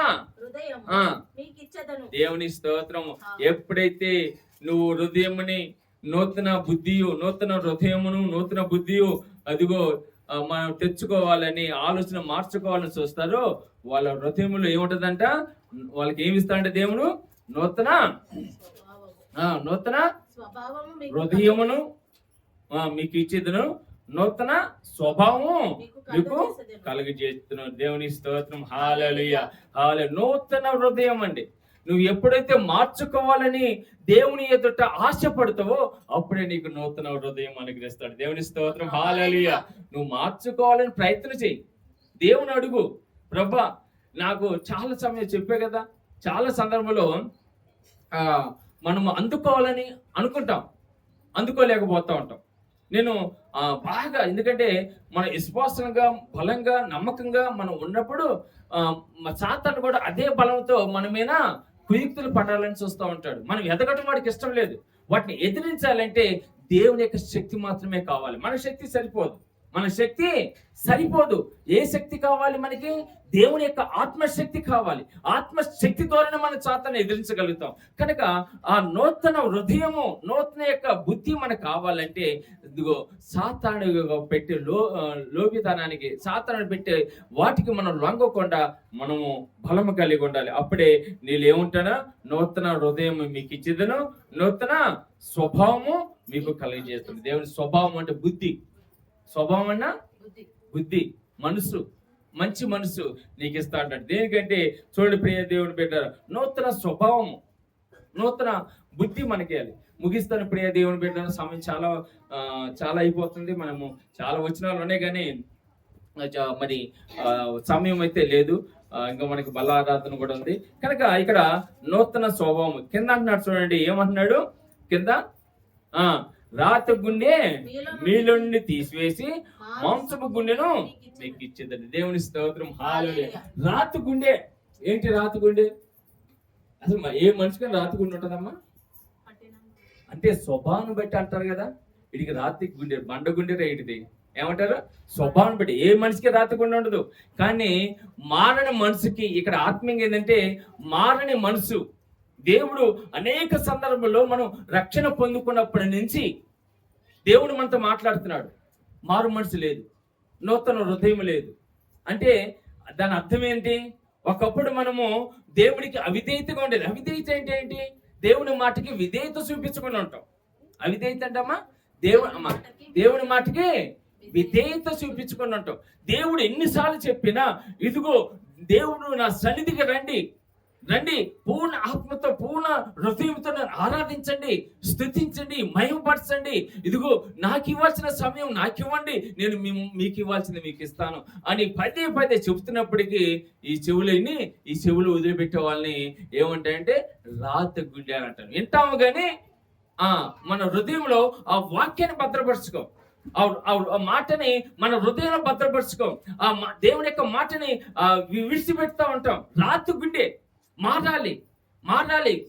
దేవుని స్తోత్రము. ఎప్పుడైతే నువ్వు హృదయముని నూతన బుద్ధియు, నూతన హృదయమును, నూతన బుద్ధియు అదిగో మనం తెచ్చుకోవాలని, ఆలోచన మార్చుకోవాలని చూస్తారో వాళ్ళ హృదయములో ఏముంటదంట? వాళ్ళకి ఏమి ఇస్తాడంటే దేవుడు నూతన హృదయమును మీకు ఇచ్చేదను, నూతన స్వభావము మీకు కలుగజేస్తున్నాను. దేవుని స్తోత్రం, హల్లెలూయా, హల్లెలూయా. నూతన హృదయం అండి. నువ్వు ఎప్పుడైతే మార్చుకోవాలని దేవుని ఎదుట ఆశపడతావో అప్పుడే నీకు నూతన హృదయం అనుగ్రహిస్తాడు. దేవుని స్తోత్రం, హల్లెలూయా. నువ్వు మార్చుకోవాలని ప్రయత్నం చేయి, దేవుని అడుగు. ప్రభా, నాకు చాలా సమయం చెప్పే కదా, చాలా సందర్భంలో మనం అందుకోవాలని అనుకుంటాం, అందుకోలేకపోతూ ఉంటాం. నేను బాగా, ఎందుకంటే మనం విశ్వాసంగా, బలంగా, నమ్మకంగా మనం ఉన్నప్పుడు సాతాను కూడా అదే బలంతో మన మీద కుయుక్తులు పడాలని చూస్తూ ఉంటాడు. మనం ఎదగటం వాడికి ఇష్టం లేదు. వాటిని ఎదిరించాలంటే దేవుని యొక్క శక్తి మాత్రమే కావాలి. మన శక్తి సరిపోదు, మన శక్తి సరిపోదు. ఏ శక్తి కావాలి మనకి? దేవుని యొక్క ఆత్మశక్తి కావాలి. ఆత్మశక్తి ద్వారానే మనం సాతాను ఎదిరించగలుగుతాం. కనుక ఆ నూతన హృదయము, నూతన యొక్క బుద్ధి మనకు కావాలంటే ఇదిగో సాతాను పెట్టే లోపితనానికి, సాతాను పెట్టే వాటికి మనం లొంగకుండా మనము బలము కలిగి ఉండాలి. అప్పుడే నేను ఏముంటానా? నూతన హృదయం మీకు ఇచ్చేదను, నూతన స్వభావము మీకు కలిగజేస్తుంది. దేవుని స్వభావం అంటే బుద్ధి. స్వభావం అన్నా బుద్ధి, మనసు, మంచి మనసు నీకు ఇస్తా అంటాడు. దేనికంటే చూడండి ప్రియ దేవుని బిడ్డలారా, నూతన స్వభావము, నూతన బుద్ధి మనకి అది. ముగిస్తాను ప్రియ దేవుని బిడ్డలారా, సమయం చాలా అయిపోతుంది. మనము చాలా వచనాలు ఉన్నాయి కానీ మరి సమయం అయితే లేదు. ఇంకా మనకి బలారాధన కూడా ఉంది కనుక ఇక్కడ నూతన స్వభావం కింద అంటున్నాడు. చూడండి ఏమంటున్నాడు కింద, రాతి గుండె మీలో నుండి తీసివేసి మాంసపు గుండెను మీకు ఇచ్చేదండి. దేవుని స్తోత్రం, హల్లెలూయా. రాతి గుండె ఏంటి? రాతి గుండె అసలు ఏ మనిషికి రాతి గుండె ఉంటుందమ్మా? అంటే స్వభావం బట్టి అంటారు కదా, వీడికి రాతి గుండె, బండ గుండె రేటిది ఏమంటారు? స్వభావం బట్టి. ఏ మనిషికి రాతి గుండె ఉండదు. కానీ మారని మనసుకి ఇక్కడ ఆత్మీయంగా ఏంటంటే మారని మనసు. దేవుడు అనేక సందర్భంలో మనం రక్షణ పొందుకున్నప్పటి నుంచి దేవుడు మనతో మాట్లాడుతున్నాడు. మారు మనసు లేదు, నూతన హృదయం లేదు. అంటే దాని అర్థం ఏంటి? ఒకప్పుడు మనము దేవుడికి అవిధేయతగా ఉండేది. అవిధేయత అంటే ఏంటి? దేవుని మాటకి విధేయత చూపించుకుని ఉంటాం. అవిధేయత అంటమ్మా దేవుని మాటకి విధేయత చూపించుకుని ఉంటాం. దేవుడు ఎన్నిసార్లు చెప్పినా ఇదిగో దేవుడు నా సన్నిధికి రండి, రండి, పూర్ణ ఆత్మతో, పూర్ణ హృదయంతో ఆరాధించండి, స్తుతించండి, మహిమపరచండి. ఇదిగో నాకు ఇవ్వాల్సిన సమయం నాకు ఇవ్వండి, నేను మీకు ఇవ్వాల్సింది మీకు ఇస్తాను అని పదే పదే చెబుతున్నప్పటికీ ఈ చెవులు వదిలిపెట్టే వాళ్ళని ఏమంటాయంటే రాతి గుండె అని అంటారు. వింటాము కానీ మన హృదయంలో ఆ వాక్యాన్ని భద్రపరచుకో, ఆ మాటని మన హృదయంలో భద్రపరచుకో. దేవుని యొక్క మాటని విడిచిపెడతా ఉంటాం. రాతి గుండె మారాలి.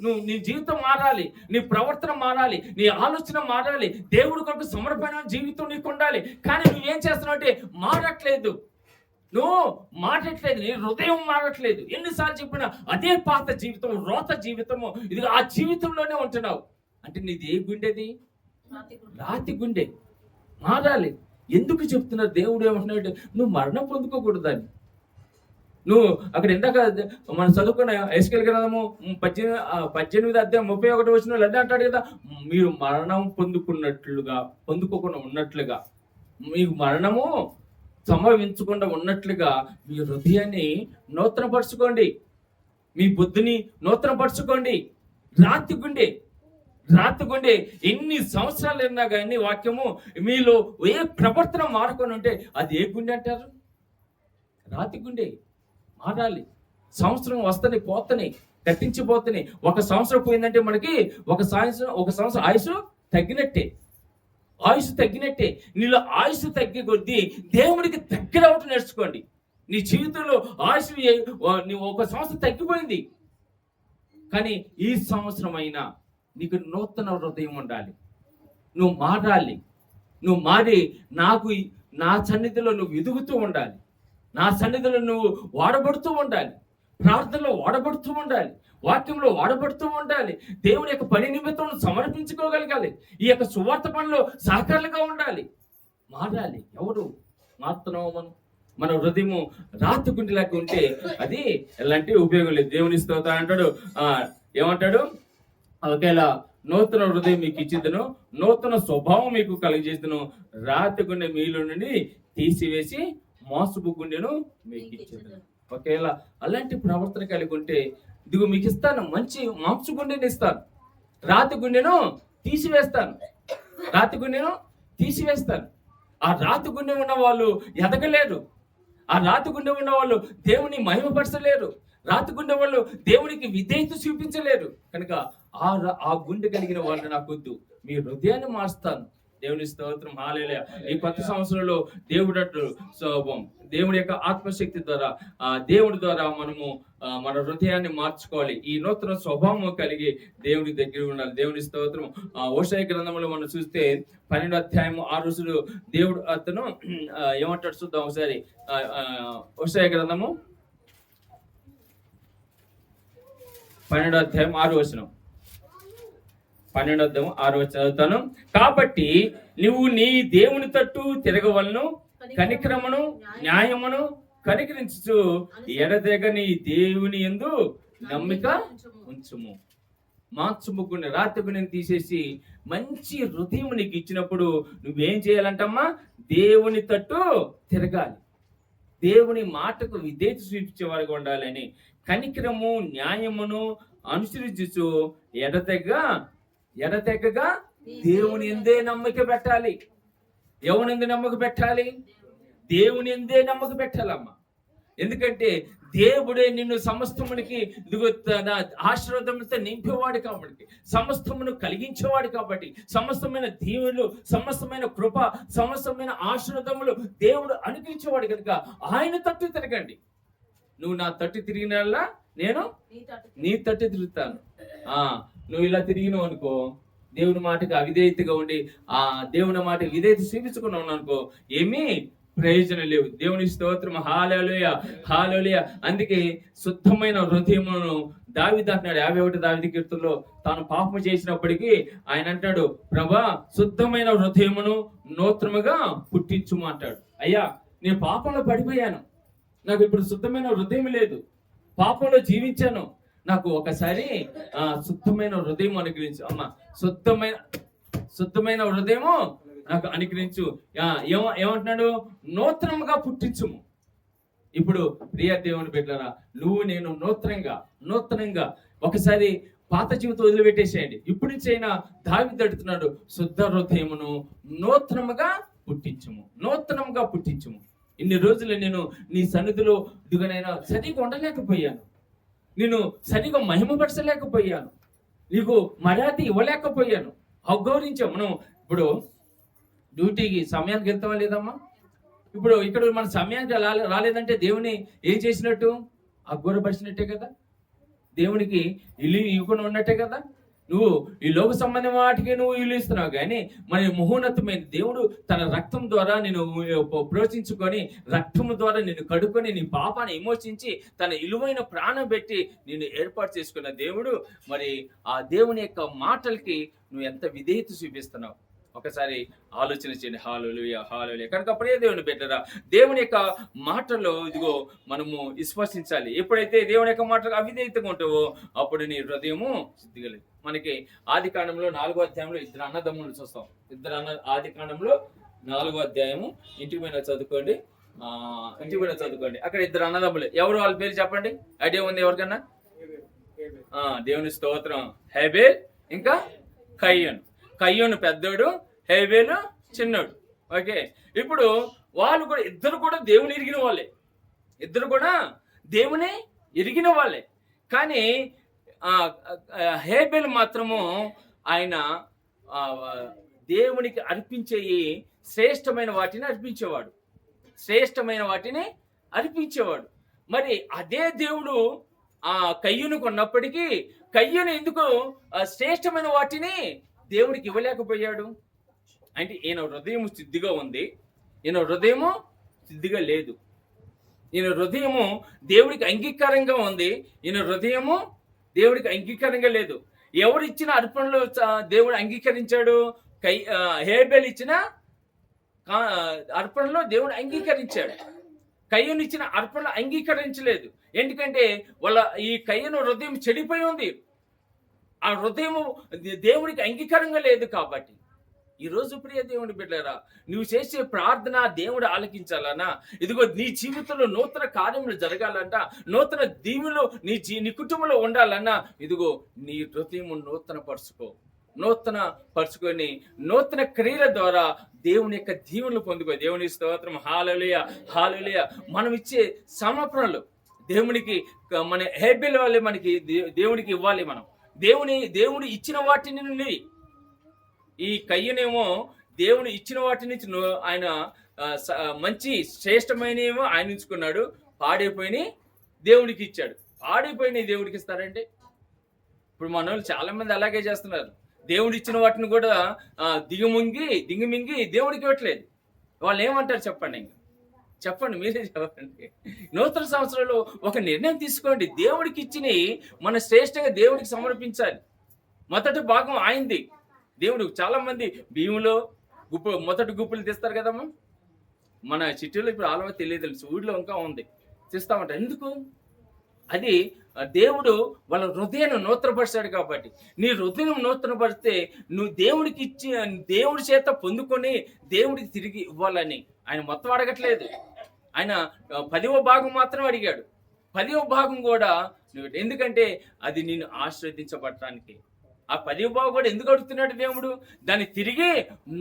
నువ్వు నీ జీవితం మారాలి, నీ ప్రవర్తన మారాలి, నీ ఆలోచన మారాలి. దేవుడి కొరకు సమర్పణ జీవితం నీకు ఉండాలి. కానీ నువ్వేం చేస్తున్నావు అంటే మారట్లేదు, నువ్వు మారట్లేదు, నీ హృదయం మారట్లేదు. ఎన్నిసార్లు చెప్పినా అదే పాత జీవితం, రోత జీవితము, ఇది ఆ జీవితంలోనే ఉంటున్నావు. అంటే నీది ఏ గుండెది? రాతి గుండె. మారాలి. ఎందుకు చెప్తున్నారు? దేవుడు ఏమంటున్నాడు, నువ్వు మరణం పొందుకోకూడదని. నువ్వు అక్కడ ఇందాక మనం చదువుకున్న యెహెజ్కేలు గ్రంథము 18 అధ్యాయం 31 వచనంలో అదే అంటాడు కదా, మీరు మరణం పొందుకోకుండా ఉన్నట్లుగా, మీకు మరణము సంభవించకుండా ఉన్నట్లుగా మీ హృదయాన్ని నూతనపరచుకోండి, మీ బుద్ధిని నూతనపరచుకోండి. రాతి గుండె ఎన్ని సంవత్సరాలు అయినా కానీ వాక్యము మీలో ఏ ప్రవర్తన మారుకొని ఉంటే అది ఏ గుండె అంటారు? రాతి గుండె. మారాలి. సంవత్సరం వస్తని పోతని కట్టించిపోతని. ఒక సంవత్సరం పోయిందంటే మనకి ఒక సంవత్సరం ఆయుష్ తగ్గినట్టే. నీలో ఆయుష్ తగ్గే కొద్దీ దేవుడికి దగ్గర అవటం నేర్చుకోండి. నీ జీవితంలో ఆయుష్ ఒక సంవత్సరం తగ్గిపోయింది, కానీ ఈ సంవత్సరం అయినా నీకు నూతన హృదయం ఉండాలి. నువ్వు మారాలి. నువ్వు మారి నా సన్నిధిలో నువ్వు ఎదుగుతూ ఉండాలి. నా సన్నిధిలో నువ్వు వాడబడుతూ ఉండాలి. ప్రార్థనలో వాడబడుతూ ఉండాలి. వాక్యంలో వాడబడుతూ ఉండాలి. దేవుని యొక్క పని నిమిత్తం సమర్పించుకోగలగాలి. ఈ యొక్క సువార్త పనిలో సహకారులుగా ఉండాలి. మారాలి. ఎవరు మారుతున్నావు? మన హృదయము రాతి గుండెలాగా ఉంటే అది ఎలాంటి ఉపయోగం లేదు. దేవుని స్తోత్రం అంటాడు. ఏమంటాడు? ఒకేలా నూతన హృదయం మీకు ఇచ్చిద్దను, నూతన స్వభావం మీకు కలిగజేస్తును, రాతి గుండె మీలో నుండి తీసివేసి మోసపు గుండెను మీకు ఇచ్చేదను. ఒకేలా అలాంటి ప్రవర్తన కలిగి ఉంటే ఇదిగో మీకు ఇస్తాను, మంచి మాంసు గుండెని ఇస్తాను, రాతి గుండెను తీసివేస్తాను. ఆ రాతి గుండె ఉన్న వాళ్ళు ఎదగలేరు. ఆ రాతి గుండె ఉన్న వాళ్ళు దేవుని మహిమపరచలేరు. రాతి గుండె వాళ్ళు దేవునికి విధేయత చూపించలేరు. కనుక ఆ గుండె కలిగిన వాళ్ళు నాకొద్దు, మీ హృదయాన్ని మారుస్తాను. దేవుని స్తోత్రం. హల్లెలూయా. ఈ కొత్త సంవత్సరంలో దేవుడి యొక్క ఆత్మశక్తి ద్వారా దేవుడి ద్వారా మనము మన హృదయాన్ని మార్చుకోవాలి. ఈ నూతన స్వభావం కలిగి దేవుడి దగ్గర ఉండాలి. దేవుని స్తోత్రం. హోషేయ గ్రంథంలో మనం చూస్తే 12వ అధ్యాయం 6 వచనం దేవుడు అతను ఏమంటాడు చూద్దాం ఒకసారి. హోషేయ గ్రంథము 12వ అధ్యాయం 6వ వచనం. 12వ అధ్యాయం 6వ వచనం చదువుతాను. కాబట్టి నువ్వు నీ దేవుని తట్టు తిరగవలను, కనికరమును న్యాయమును కనికరించు, ఎడతెగ నీ దేవుని యందు నమ్మిక ఉంచుము. మాంసముకుని రాతి గుండెని తీసేసి మంచి హృదయం నీకు ఇచ్చినప్పుడు నువ్వేం చేయాలంటమ్మా? దేవుని తట్టు తిరగాలి. దేవుని మాటకు విధేయత చూపించేవారుగా ఉండాలని, కనికరము న్యాయమును అనుసరించు, ఎడతెగగా దేవుని ఎందే నమ్మక పెట్టాలి. ఎవరి నమ్మక పెట్టాలి? దేవుని ఎందే నమ్మక పెట్టాలమ్మా. ఎందుకంటే దేవుడే నిన్ను సమస్తమునికి ఆశీర్వాదములతో నింపేవాడు కాబట్టి, సమస్తమును కలిగించేవాడు కాబట్టి, సమస్తమైన దీవులు, సమస్తమైన కృప, సమస్తమైన ఆశీర్వాదములు దేవుడు అనుగ్రహించేవాడు కనుక ఆయన తట్టు తిరగండి. నువ్వు నా తట్టు తిరిగినల్లా నేను నీ తట్టు తిరుగుతాను. నువ్వు ఇలా తిరిగినావు అనుకో, దేవుని మాటకి అవిధేయతగా ఉండి దేవుని మాట విధేయత చూపించుకున్నావు అనుకో, ఏమీ ప్రయోజనం లేవు. దేవుని స్తోత్రం. హల్లెలూయా, హల్లెలూయా. అందుకే శుద్ధమైన హృదయమును దావీదు అంటున్నాడు 51 దావీదు కీర్తనలో, తాను పాపము చేసినప్పటికీ ఆయన అంటాడు, ప్రభా శుద్ధమైన హృదయమును నూతనముగా పుట్టించుము అంటాడు. అయ్యా నేను పాపంలో పడిపోయాను, నాకు ఇప్పుడు శుద్ధమైన హృదయం లేదు, పాపంలో జీవించాను, నాకు ఒకసారి శుద్ధమైన హృదయం అనుగ్రహించు అమ్మా. శుద్ధమైన హృదయము నాకు అనుగ్రహించు. ఏమంటున్నాడు? నూతనంగా పుట్టించుము. ఇప్పుడు ప్రియ దేవుని బిడ్డలారా, నువ్వు నేను నూతనంగా ఒకసారి పాత జీవితం వదిలిపెట్టేసేయండి. ఇప్పుడు నుంచి అయినా దావీదు అడుగుతున్నాడు, శుద్ధ హృదయమును నూతనంగా పుట్టించుము. ఇన్ని రోజులు నేను నీ సన్నిధిలో దిగనైనా సరిగా ఉండలేకపోయాను, నేను సరిగా మహిమపరచలేకపోయాను, నీకు మర్యాద ఇవ్వలేకపోయాను, అగౌరవించాం. మనం ఇప్పుడు డ్యూటీకి సమయానికి వెళ్తామా లేదమ్మా? ఇప్పుడు ఇక్కడ మన సమయానికి రాలేదంటే దేవుని ఏం చేసినట్టు? అగౌరవపరిచినట్టే కదా, దేవునికి ఇల్లు ఇవ్వకుండా ఉన్నట్టే కదా. నువ్వు ఈ లోక సంబంధం వాటికి నువ్వు ఇల్లు ఇస్తున్నావు, కానీ మన మహోన్నతమైన దేవుడు తన రక్తం ద్వారా నేను ప్రోత్సహించుకొని, రక్తము ద్వారా నేను కడుక్కొని, నీ పాపాన్ని విమోచించి తన విలువైన ప్రాణం పెట్టి నేను ఏర్పాటు చేసుకున్న దేవుడు. మరి ఆ దేవుని యొక్క మాటలకి నువ్వు ఎంత విధేయత చూపిస్తున్నావు ఒకసారి ఆలోచన చేయండి. హల్లెలూయా, హల్లెలూయా. కనుక ప్రియ దేవుని బిడ్డలారా, దేవుని యొక్క మాటల్లో ఇదిగో మనము విశ్వసించాలి. ఎప్పుడైతే దేవుని యొక్క మాటలు అవిధేయతగా ఉంటావో అప్పుడు నీ హృదయము సిద్ధిగలదు. మనకి ఆది కాండంలో 4వ అధ్యాయంలో ఇద్దరు అన్నదమ్ములు చూస్తాం. ఆది కాండంలో 4వ అధ్యాయము ఇంటికి పోయిన చదువుకోండి. అక్కడ ఇద్దరు అన్నదమ్ములు. ఎవరు వాళ్ళ పేరు చెప్పండి, ఐడియా ఉంది ఎవరికన్నా? దేవుని స్తోత్రం. హేబేల్ ఇంకా కయ్యోను. కయ్యోను పెద్దోడు, హేబేలు చిన్నోడు. ఓకే, ఇప్పుడు వాళ్ళు కూడా ఇద్దరు కూడా దేవుని ఎరిగిన వాళ్ళే. ఇద్దరు కూడా దేవుని ఎరిగిన వాళ్ళే. కానీ హేబేలు మాత్రము ఆయన దేవునికి అర్పించేయి శ్రేష్టమైన వాటిని అర్పించేవాడు. మరి అదే దేవుడు కయ్యూనుకు ఉన్నప్పటికీ కయ్యూను ఎందుకు శ్రేష్టమైన వాటిని దేవుడికి ఇవ్వలేకపోయాడు అంటే ఈయన హృదయము సిద్ధిగా ఉంది, ఈయన హృదయము సిద్ధిగా లేదు. ఈయన హృదయము దేవుడికి అంగీకారంగా ఉంది, ఈయన హృదయము దేవుడికి అంగీకారంగా లేదు. ఎవరిచ్చిన అర్పణలు దేవుడు అంగీకరించాడు? హేబేలు ఇచ్చిన అర్పణలో దేవుడు అంగీకరించాడు. కయ్యను ఇచ్చిన అర్పణలు అంగీకరించలేదు. ఎందుకంటే ఈ కయ్యను హృదయం చెడిపోయి ఉంది. ఆ హృదయము దేవుడికి అంగీకారంగా లేదు. కాబట్టి ఈరోజు ప్రియ దేవుని బిడ్డలారా, నువ్వు చేసే ప్రార్థన దేవుడు ఆలకించాలన్నా, ఇదిగో నీ జీవితంలో నూతన కార్యములు జరగాలంట, నూతన దీవులు నీ కుటుంబంలో ఉండాలన్నా, ఇదిగో నీ హృదయము నూతన పరుచుకొని నూతన క్రియల ద్వారా దేవుని యొక్క దీవెనలు పొందుకో. దేవుని స్తోత్రం. హల్లెలూయా, హల్లెలూయా. మనం ఇచ్చే సమర్పణలు దేవునికి, మన హేబేలు వాళ్ళే మనకి దేవునికి ఇవ్వాలి. మనం దేవుడు ఇచ్చిన వాటిని నుండి, ఈ కయ్యనేమో దేవుడు ఇచ్చిన వాటి నుంచి ఆయన మంచి శ్రేష్టమైనవేమో ఆయన ఉంచుకున్నాడు, పాడైపోయి దేవుడికి ఇచ్చాడు. పాడైపోయిన దేవుడికి ఇస్తారంటే ఇప్పుడు మన వాళ్ళు చాలా మంది అలాగే చేస్తున్నారు. దేవుడు ఇచ్చిన వాటిని కూడా దిగమింగి దేవుడికి ఇవ్వట్లేదు. వాళ్ళు ఏమంటారు చెప్పండి? చెప్పండి, మీరే చెప్పండి. నూతన సంవత్సరంలో ఒక నిర్ణయం తీసుకోండి. దేవుడికి ఇచ్చిన మన శ్రేష్టంగా దేవుడికి సమర్పించాలి. మొదటి భాగం ఆయనది. దేవుడు చాలా మంది బియ్యంలో మొదటి గుప్పులు తీస్తారు కదమ్మా. మన సిటీలో ఇప్పుడు ఆలవ తెలియదు, ఊళ్ళో ఇంకా ఉంది, తీస్తామంట. ఎందుకు? అది దేవుడు వాళ్ళ హృదయాన్ని నూతనపరిచాడు. కాబట్టి నీ హృదయం నూతనపరిస్తే నువ్వు దేవుడికి ఇచ్చి దేవుడి చేత పొందుకొని దేవుడికి తిరిగి ఇవ్వాలని ఆయన మొత్తం అడగట్లేదు. ఆయన 10వ భాగం మాత్రం అడిగాడు. 10వ భాగం కూడా ఎందుకంటే అది నిన్ను ఆశీర్వదించబడటానికి. ఆ 10వ భాగం కూడా ఎందుకు అడుగుతున్నాడు దేవుడు? దాన్ని తిరిగి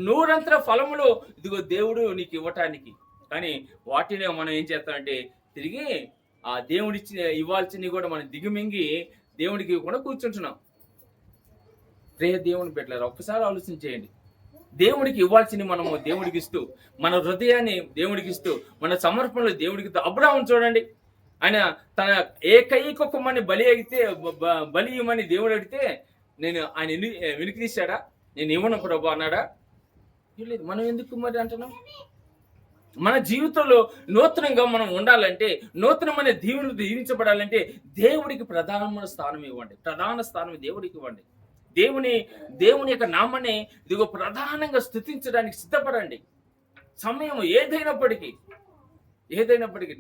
100 ఫలములు ఇదిగో దేవుడు నీకు ఇవ్వటానికి. కానీ వాటిని మనం ఏం చేస్తామంటే తిరిగి ఆ దేవుడిచ్చి ఇవ్వాల్సినవి కూడా మనం దిగుమింగి దేవుడికి ఇవ్వకుండా కూర్చుంటున్నాం. ప్రియ దేవుని బిడ్డలారా, ఒక్కసారి ఆలోచన చేయండి. దేవుడికి ఇవ్వాల్సినవి మనము దేవుడికి ఇస్తూ, మన హృదయాన్ని దేవుడికి ఇస్తూ, మన సమర్పణలు దేవుడికి ఇస్తూ. అబ్రాహాము చూడండి, ఆయన తన ఏకైక కుమారుని బలి ఇవ్వమని దేవుడు అడిగితే ఆయన వెనుక తీశాడా? నేను ఇవ్వను ప్రభు అన్నాడా? లేదు. మనం ఎందుకు మరి అంటున్నాం? మన జీవితంలో నూతనంగా మనం ఉండాలంటే, నూతనమైన దీవించబడాలంటే దేవుడికి ప్రధానమైన స్థానం ఇవ్వండి. ప్రధాన స్థానం దేవుడికి ఇవ్వండి. దేవుని యొక్క నామాన్ని ఇదిగో ప్రధానంగా స్తుతించడానికి సిద్ధపడండి. సమయం ఏదైనప్పటికీ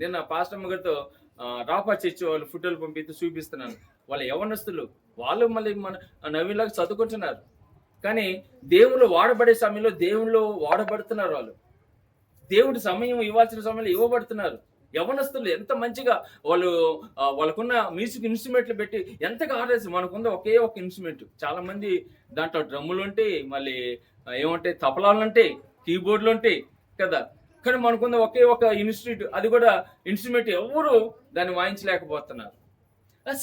నేను పాస్టర్ గారితో రాపా చర్చి వాళ్ళు ఫోటోలు పంపిస్తూ చూపిస్తున్నాను. వాళ్ళ యవనస్తులు వాళ్ళు మళ్ళీ మన నవీన్లాగా చదువుకుంటున్నారు. కానీ దేవుళ్ళు వాడబడే సమయంలో దేవుళ్ళు వాడబడుతున్నారు. వాళ్ళు దేవుడి సమయం ఇవ్వాల్సిన సమయంలో ఇవ్వబడుతున్నారు. యవనస్తులు ఎంత మంచిగా వాళ్ళకున్న మ్యూజిక్ ఇన్స్ట్రుమెంట్లు పెట్టి ఎంతగా ఆడేసి, మనకుంది ఒకే ఒక ఇన్స్ట్రుమెంట్. చాలా మంది దాంట్లో డ్రమ్ములు ఉంటాయి, మళ్ళీ ఏమంటాయి తపలాలు ఉంటాయి, కీబోర్డులు ఉంటాయి కదా. కానీ మనకుంది ఒకే ఒక ఇన్స్ట్రుమెంట్, అది కూడా ఇన్స్ట్రుమెంట్ ఎవరు దాన్ని వాయించలేకపోతున్నారు.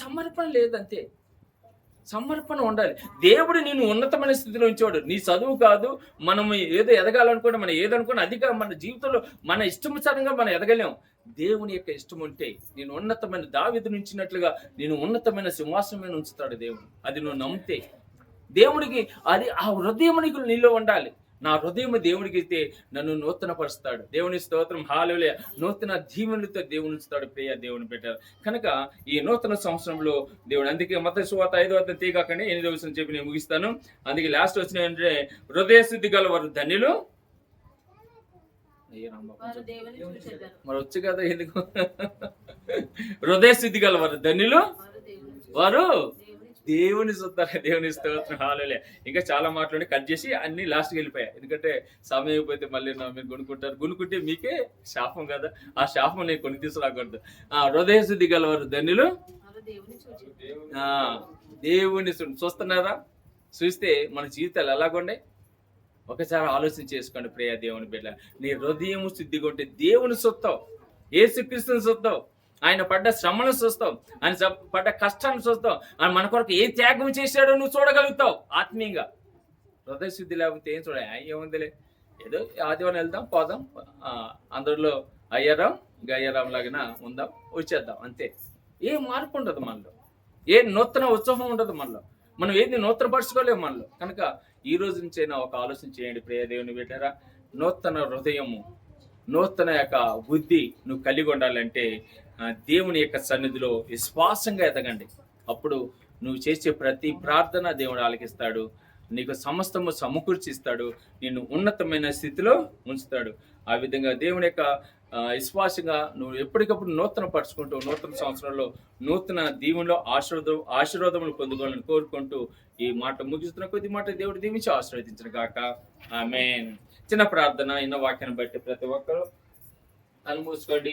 సమర్పణ లేదంతే. సమర్పణ ఉండాలి. దేవుడు నేను ఉన్నతమైన స్థితిలో ఉంచేవాడు. నీ చదువు కాదు, మనం ఏదో ఎదగాలనుకుంటే మనం ఏదనుకున్నా అదిగా మన జీవితంలో మన ఇష్టముసారంగా మనం ఎదగలేం. దేవుని యొక్క ఇష్టం ఉంటే నేను ఉన్నతమైన దావీదు నుంచినట్లుగా నేను ఉన్నతమైన సింహాసనమైన ఉంచుతాడు దేవుడు. అది నువ్వు నమ్మితే దేవుడికి అది ఆ హృదయం నీలో ఉండాలి. నా హృదయం దేవునికి ఇస్తే నన్ను నూతన పరుస్తాడు. దేవుని స్తోత్రం, హల్లెలూయా. నూతన దీవెనలతో దేవుని ఇస్తాడు. ప్రియ దేవుని పెట్టారు కనుక ఈ నూతన సంవత్సరంలో దేవుడు, అందుకే మత్తయి సువార్త 5వ అధ్యాయం తీయగానే 8వ వచనం చెప్పి నేను ముగిస్తాను. అందుకే లాస్ట్ వచ్చిన ఏంటంటే హృదయ శుద్ధి గలవారు ధన్యులు. మరి వచ్చు కదా ఎందుకు? హృదయ శుద్ధి గలవారు ధన్యులు, వారు దేవుని చూస్తారు. దేవుని స్తోత్రం, హల్లెలూయా. ఇంకా చాలా మాటలు కట్ చేసి అన్ని లాస్ట్కి వెళ్ళిపోయాయి. ఎందుకంటే సమయం అయిపోతే మళ్ళీ మీరు కొనుక్కుంటారు. కొనుక్కుంటే మీకే శాపం కదా, ఆ శాపం నేను కొని తీసుకురాకూడదు. హృదయ శుద్ధి గలవారు ధన్యులు, దేవుని చూస్తున్నారా? చూస్తే మన జీవితాలు ఎలాగుండే ఒకసారి ఆలోచన చేసుకోండి. ప్రియ దేవుని బిడ్డ, నీ హృదయం శుద్ధిగా ఉంటే దేవుని సొత్తావు, యేసుక్రీస్తుని సొత్తావు, ఆయన పడ్డ శ్రమను చూస్తావు, ఆయన పడ్డ కష్టాన్ని చూస్తావు, ఆయన మన కొరకు ఏ త్యాగం చేశాడో నువ్వు చూడగలుగుతావు ఆత్మీయంగా. హృదయ శుద్ధి లేకపోతే ఏం చూడ, ఏముందిలే ఏదో ఆదివారం వెళ్దాం పోదాం, అందరిలో అయ్యారాం గయ్యారాం లాగా ఉందాం వచ్చేద్దాం అంతే. ఏ మార్పు ఉండదు మనలో, ఏ నూతన ఉత్సవం ఉండదు మనలో, మనం ఏది నూతన పరుచుకోలేము మనలో. కనుక ఈ రోజు నుంచైనా ఒక ఆలోచన చేయండి ప్రియ దేవుని బిడ్డలారా. నూతన హృదయము, నూతన యొక్క బుద్ధి నువ్వు కలిగి ఉండాలంటే దేవుని యొక్క సన్నిధిలో విశ్వాసంగా ఎదగండి. అప్పుడు నువ్వు చేసే ప్రతి ప్రార్థన దేవుడు ఆలకిస్తాడు, నీకు సమస్తము సమకూర్చిస్తాడు, నిన్ను ఉన్నతమైన స్థితిలో ఉంచుతాడు. ఆ విధంగా దేవుని యొక్క విశ్వాసంగా నువ్వు ఎప్పటికప్పుడు నూతన పరుచుకుంటూ నూతన సంవత్సరంలో నూతన దీవుల్లో ఆశీర్వాదములు పొందుకోవాలని కోరుకుంటూ ఈ మాట ముగిస్తున్న కొద్ది మాట దేవుడు దీవించి ఆశీర్వదించిన గాక. ఆమేన్. చిన్న ప్రార్థన, ఇన్న వాక్యాన్ని బట్టి ప్రతి ఒక్కరూ కళ్ళు మూసుకోండి.